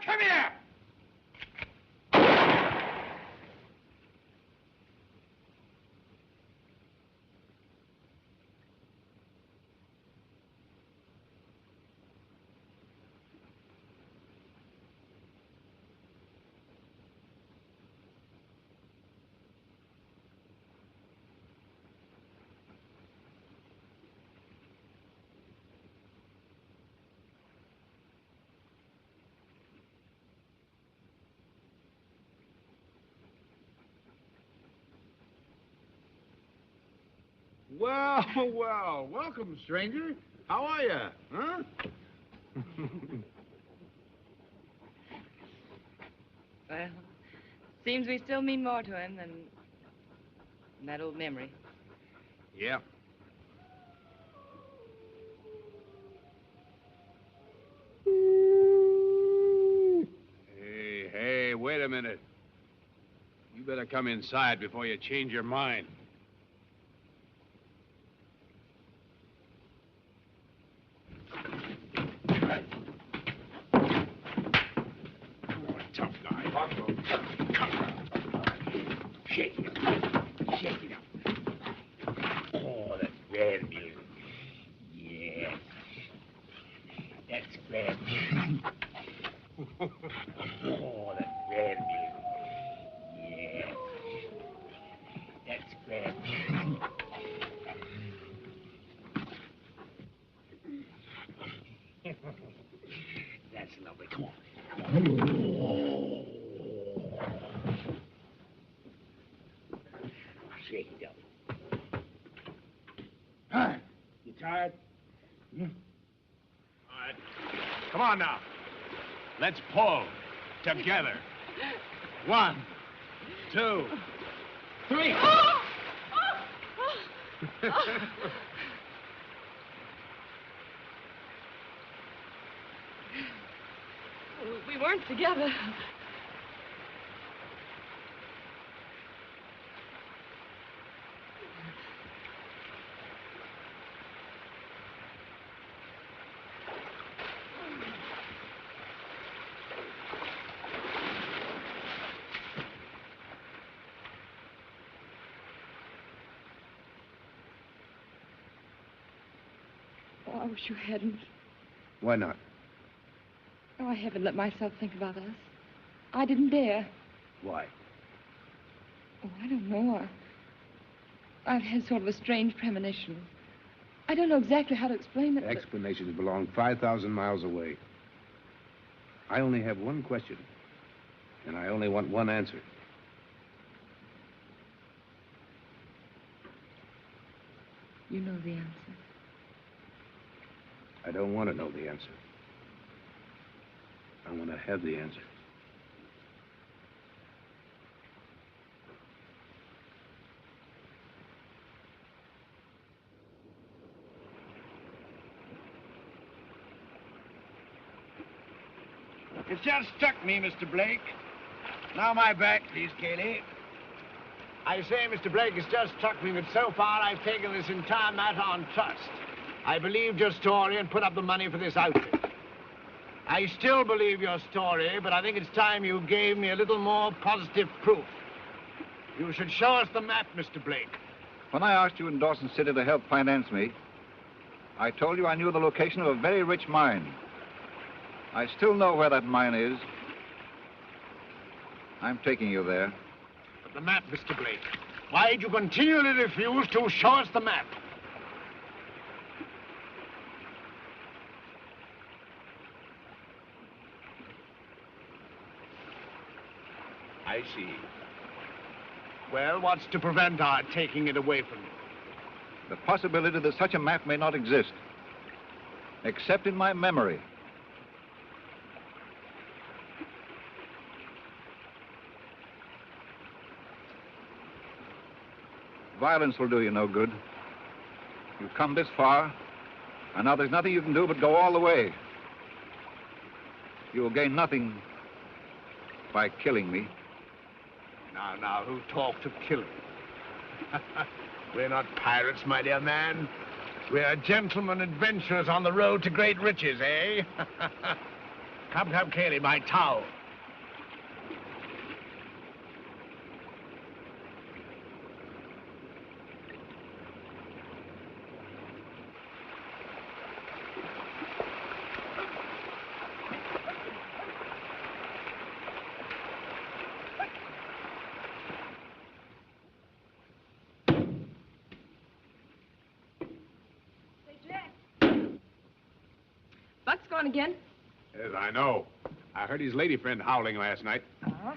Come here! Well, well, welcome, stranger. How are you, huh? Well, seems we still mean more to him than that old memory. Yeah. Hey, wait a minute. You better come inside before you change your mind. Tough guy. Shake it up. Shake it up. Oh, that's grand music. Yes. That's grand music. Oh, that's grand music. Yes. That's grand music. That's lovely. Come on. Shake it up. Huh? You tired? All right. Come on now. Let's pull together. 1, 2, 3. We weren't together. Oh, I wish you hadn't. Why not? Oh, I haven't let myself think about us. I didn't dare. Why? Oh, I don't know. I've had sort of a strange premonition. I don't know exactly how to explain it. Explanations belong 5,000 miles away. I only have one question, and I only want one answer. You know the answer. I don't want to know the answer. I want to have the answer. It's just struck me, Mr. Blake. Now my back, please, Cayley. I say, Mr. Blake, it's just struck me that so far I've taken this entire matter on trust. I believed your story and put up the money for this outfit. I still believe your story, but I think it's time you gave me a little more positive proof. You should show us the map, Mr. Blake. When I asked you in Dawson City to help finance me, I told you I knew the location of a very rich mine. I still know where that mine is. I'm taking you there. But the map, Mr. Blake. Why did you continually refuse to show us the map? I see. Well, what's to prevent our taking it away from you? The possibility that such a map may not exist, except in my memory. Violence will do you no good. You've come this far, and now there's nothing you can do but go all the way. You will gain nothing by killing me. Now, who talked of killing? We're not pirates, my dear man. We're gentlemen adventurers on the road to great riches, eh? Come, Cayley, my towel. Buck's gone again. Yes, I know. I heard his lady friend howling last night. Uh-huh.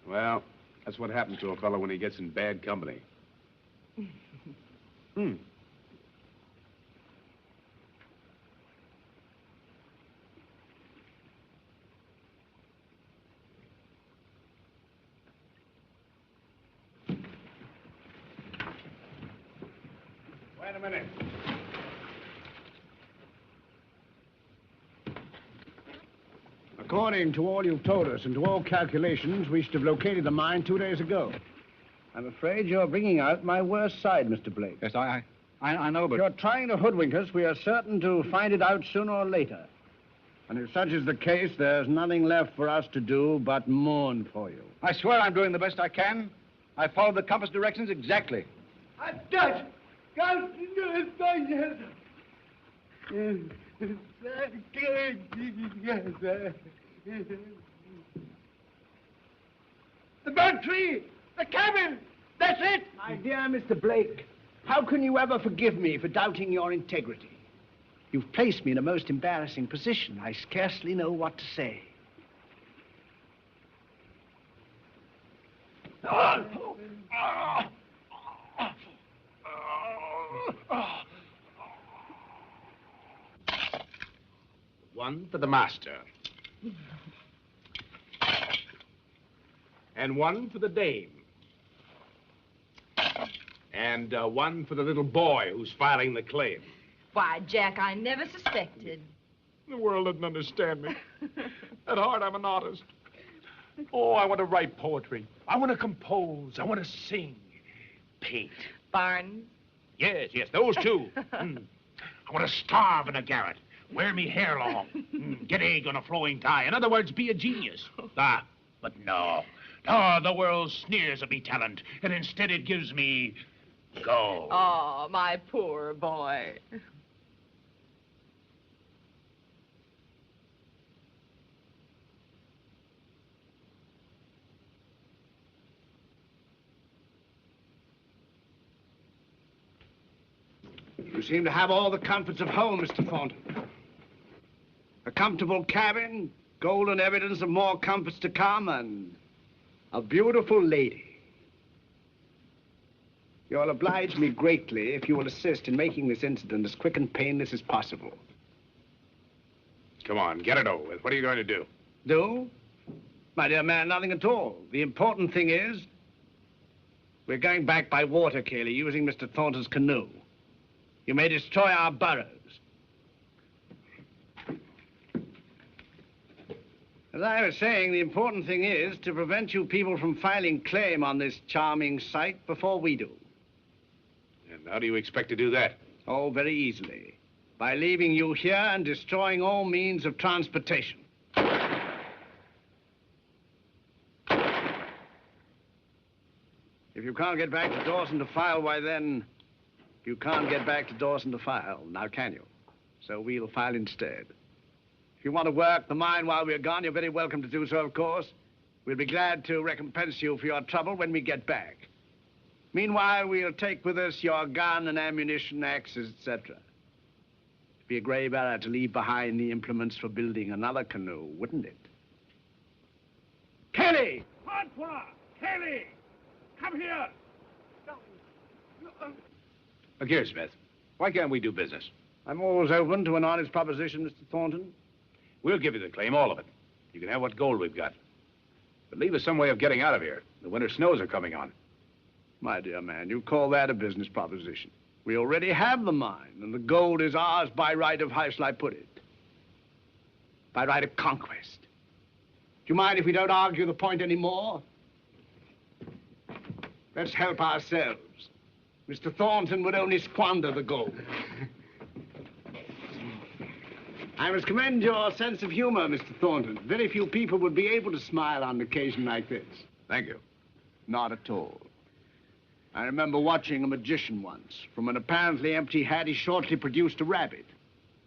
Well, that's what happens to a fellow when he gets in bad company. Hmm. Wait a minute. According to all you've told us and to all calculations, we should have located the mine 2 days ago. I'm afraid you're bringing out my worst side, Mr. Blake. Yes, I know, but... If you're trying to hoodwink us, we are certain to find it out sooner or later. And if such is the case, there's nothing left for us to do but mourn for you. I swear I'm doing the best I can. I followed the compass directions exactly. I'm Dutch. God, the bird tree! The cabin! That's it! My dear Mr. Blake, how can you ever forgive me for doubting your integrity? You've placed me in a most embarrassing position. I scarcely know what to say. One for the master. And one for the dame. And one for the little boy who's filing the claim. Why, Jack, I never suspected. The world doesn't understand me. At heart, I'm an artist. Oh, I want to write poetry. I want to compose. I want to sing. Paint. Barnes? Yes, those two. I want to starve in a garret. Wear me hair long. Get egg on a flowing tie. In other words, be a genius. But no. No, the world sneers at me talent, and instead it gives me gold. Oh, my poor boy. You seem to have all the comforts of home, Mr. Thornton. A comfortable cabin, golden evidence of more comforts to come, and a beautiful lady. You'll oblige me greatly if you will assist in making this incident as quick and painless as possible. Come on, get it over with. What are you going to do? Do? My dear man, nothing at all. The important thing is we're going back by water, Cayley, using Mr. Thornton's canoe. You may destroy our burrows. As I was saying, the important thing is to prevent you people from filing claim on this charming site before we do. And how do you expect to do that? Oh, very easily. By leaving you here and destroying all means of transportation. If you can't get back to Dawson to file, why then, you can't get back to Dawson to file, now can you? So we'll file instead. If you want to work the mine while we're gone, you're very welcome to do so, of course. We'll be glad to recompense you for your trouble when we get back. Meanwhile, we'll take with us your gun and ammunition, axes, etc. It'd be a grave error to leave behind the implements for building another canoe, wouldn't it? Kelly! Francois! Kelly! Come here! Look here, Smith. Why can't we do business? I'm always open to an honest proposition, Mr. Thornton. We'll give you the claim, all of it. You can have what gold we've got. But leave us some way of getting out of here. The winter snows are coming on. My dear man, you call that a business proposition. We already have the mine, and the gold is ours by right of, how shall I put it? By right of conquest. Do you mind if we don't argue the point anymore? Let's help ourselves. Mr. Thornton would only squander the gold. I must commend your sense of humor, Mr. Thornton. Very few people would be able to smile on an occasion like this. Thank you. Not at all. I remember watching a magician once. From an apparently empty hat, he shortly produced a rabbit.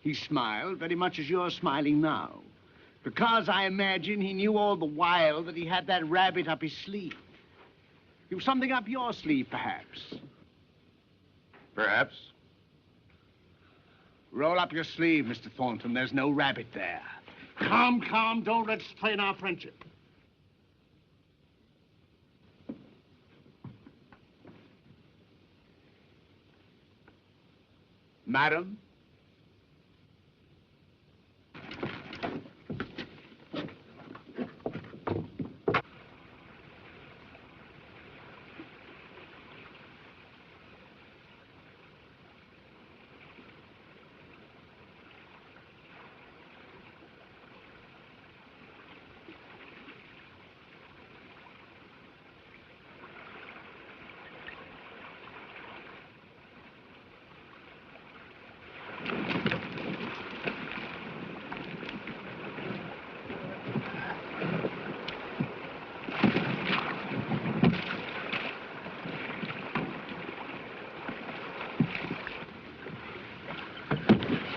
He smiled very much as you're smiling now. Because I imagine he knew all the while that he had that rabbit up his sleeve. You've something up your sleeve, perhaps. Perhaps. Roll up your sleeve, Mr. Thornton. There's no rabbit there. Calm, calm. Don't let's strain our friendship. Madam?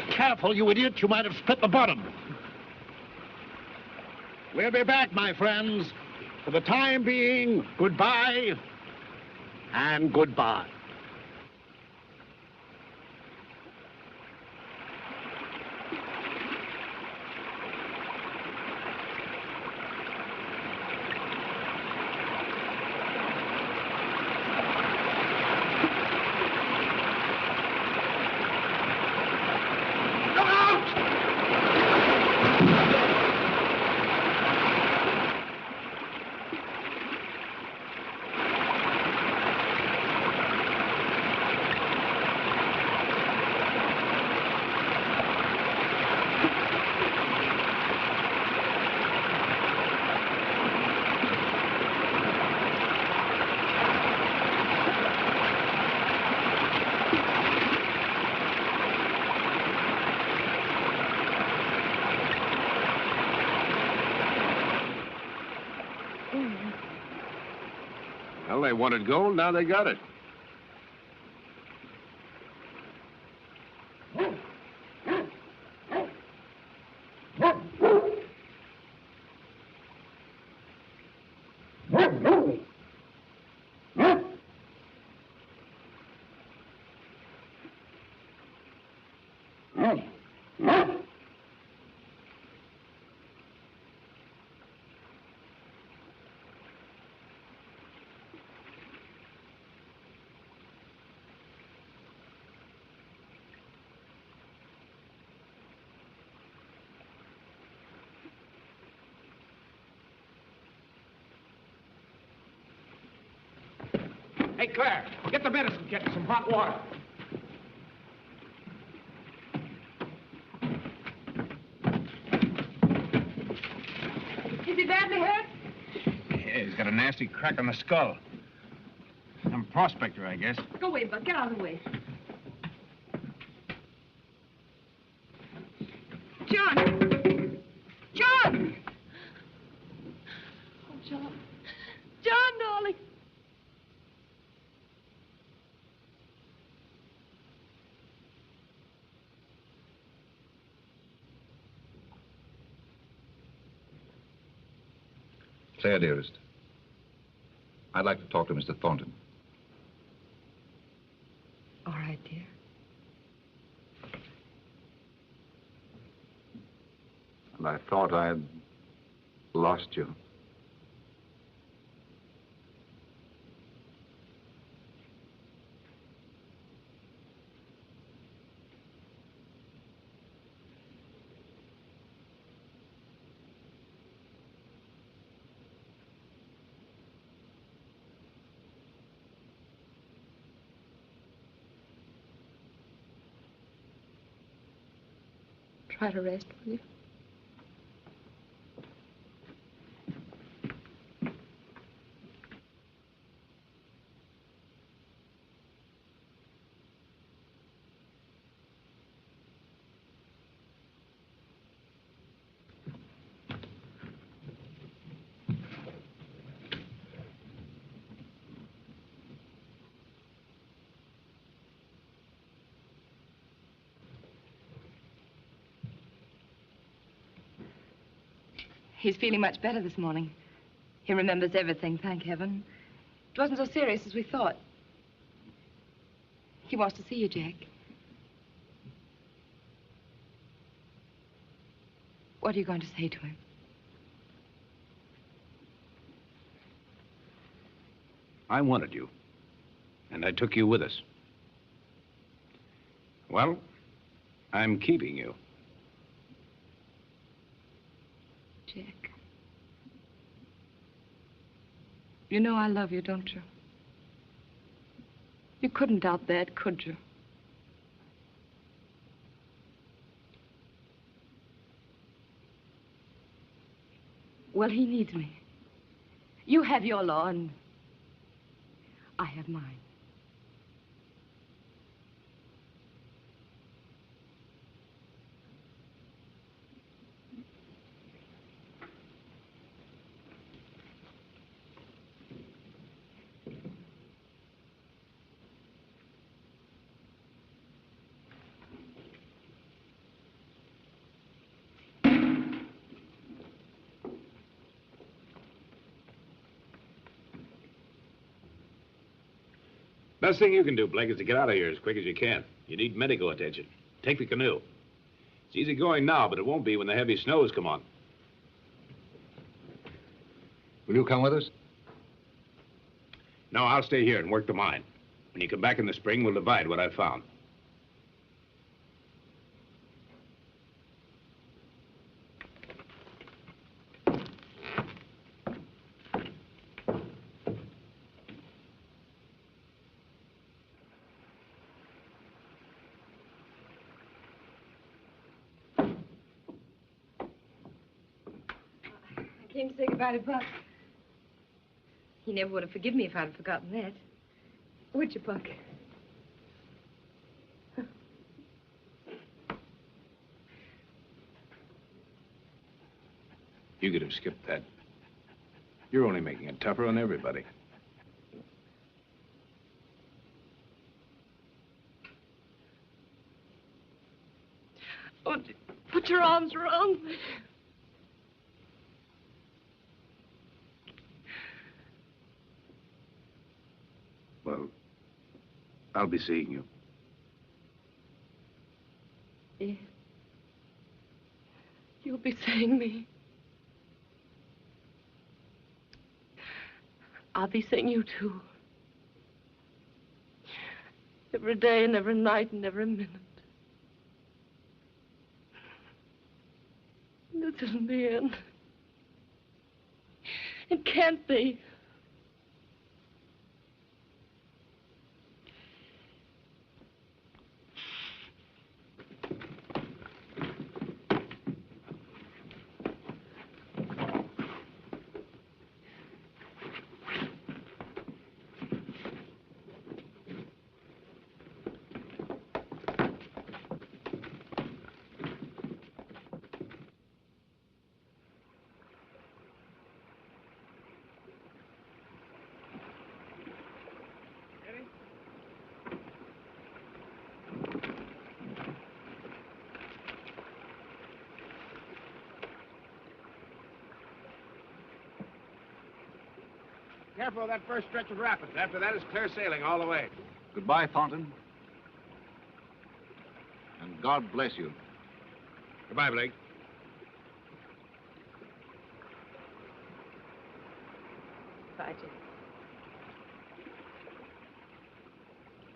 Careful, you idiot. You might have split the bottom. We'll be back, my friends. For the time being, goodbye and goodbye. Well, they wanted gold, now they got it. Claire, get the medicine kit and some hot water. Is he badly hurt? Yeah, he's got a nasty crack on the skull. Some prospector, I guess. Go away, Buck. Get out of the way. John! John! Oh, John. John, darling. Claire, dearest, I'd like to talk to Mr. Thornton. All right, dear. And I thought I had lost you. Try to rest, will you? He's feeling much better this morning. He remembers everything, thank heaven. It wasn't so serious as we thought. He wants to see you, Jack. What are you going to say to him? I wanted you, and I took you with us. Well, I'm keeping you. Jack. You know I love you, don't you? You couldn't doubt that, could you? Well, he needs me. You have your law, and I have mine. Best thing you can do, Blake, is to get out of here as quick as you can. You need medical attention. Take the canoe. It's easy going now, but it won't be when the heavy snows come on. Will you come with us? No, I'll stay here and work the mine. When you come back in the spring, we'll divide what I've found. I came to say goodbye to Buck. He never would have forgiven me if I'd have forgotten that. Would you, Buck? You could have skipped that. You're only making it tougher on everybody. Oh, put your arms around me. Well, I'll be seeing you. Yeah. You'll be seeing me. I'll be seeing you, too. Every day and every night and every minute. This isn't the end. It can't be. Careful of that first stretch of rapids. After that, it's clear sailing all the way. Goodbye, Thornton. And God bless you. Goodbye, Blake. Bye, Jack.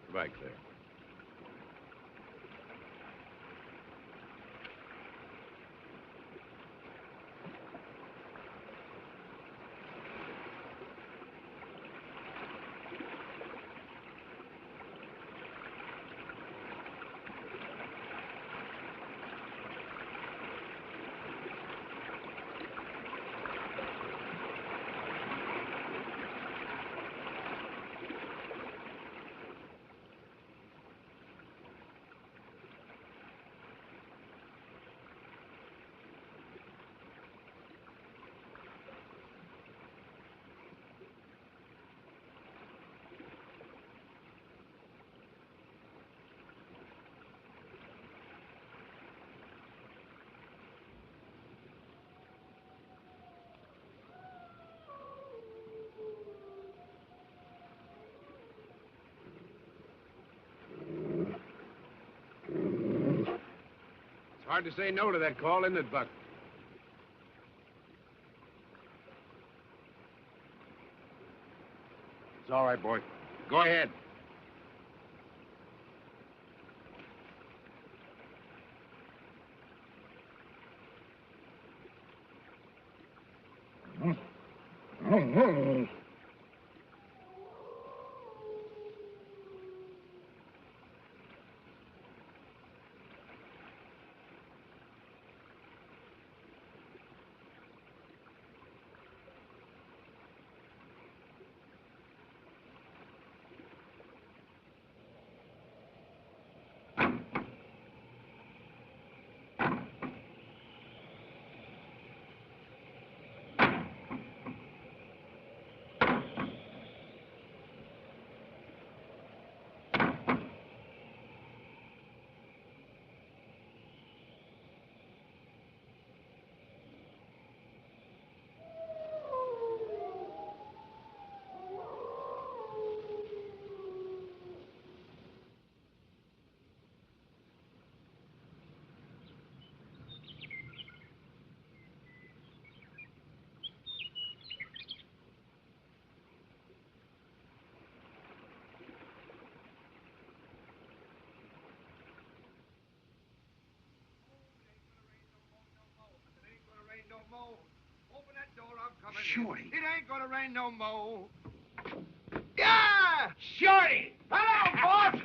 Goodbye, Claire. Hard to say no to that call, isn't it, Buck? It's all right, boy. Go ahead. Open that door, I'm coming. Shorty. It ain't gonna rain no more. Yeah! Shorty! Hello, boss!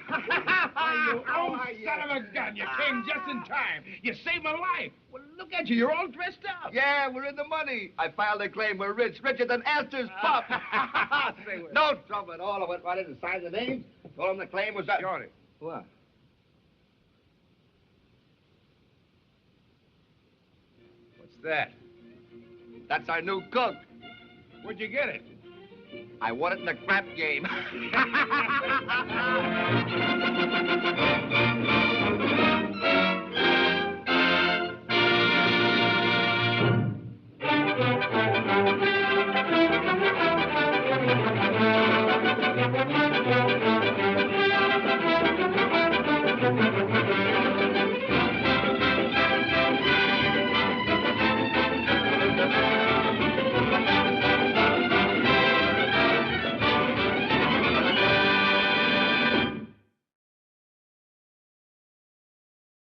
You old son of a gun. You came just in time. You saved my life. Well, look at you. You're all dressed up. Yeah, we're in the money. I filed a claim. We're rich, richer than Astor's pup. No trouble at all. I went right in and signed the name. Told him the claim was up. Shorty. What? What's that? That's our new cook. Where'd you get it? I won it in the crap game.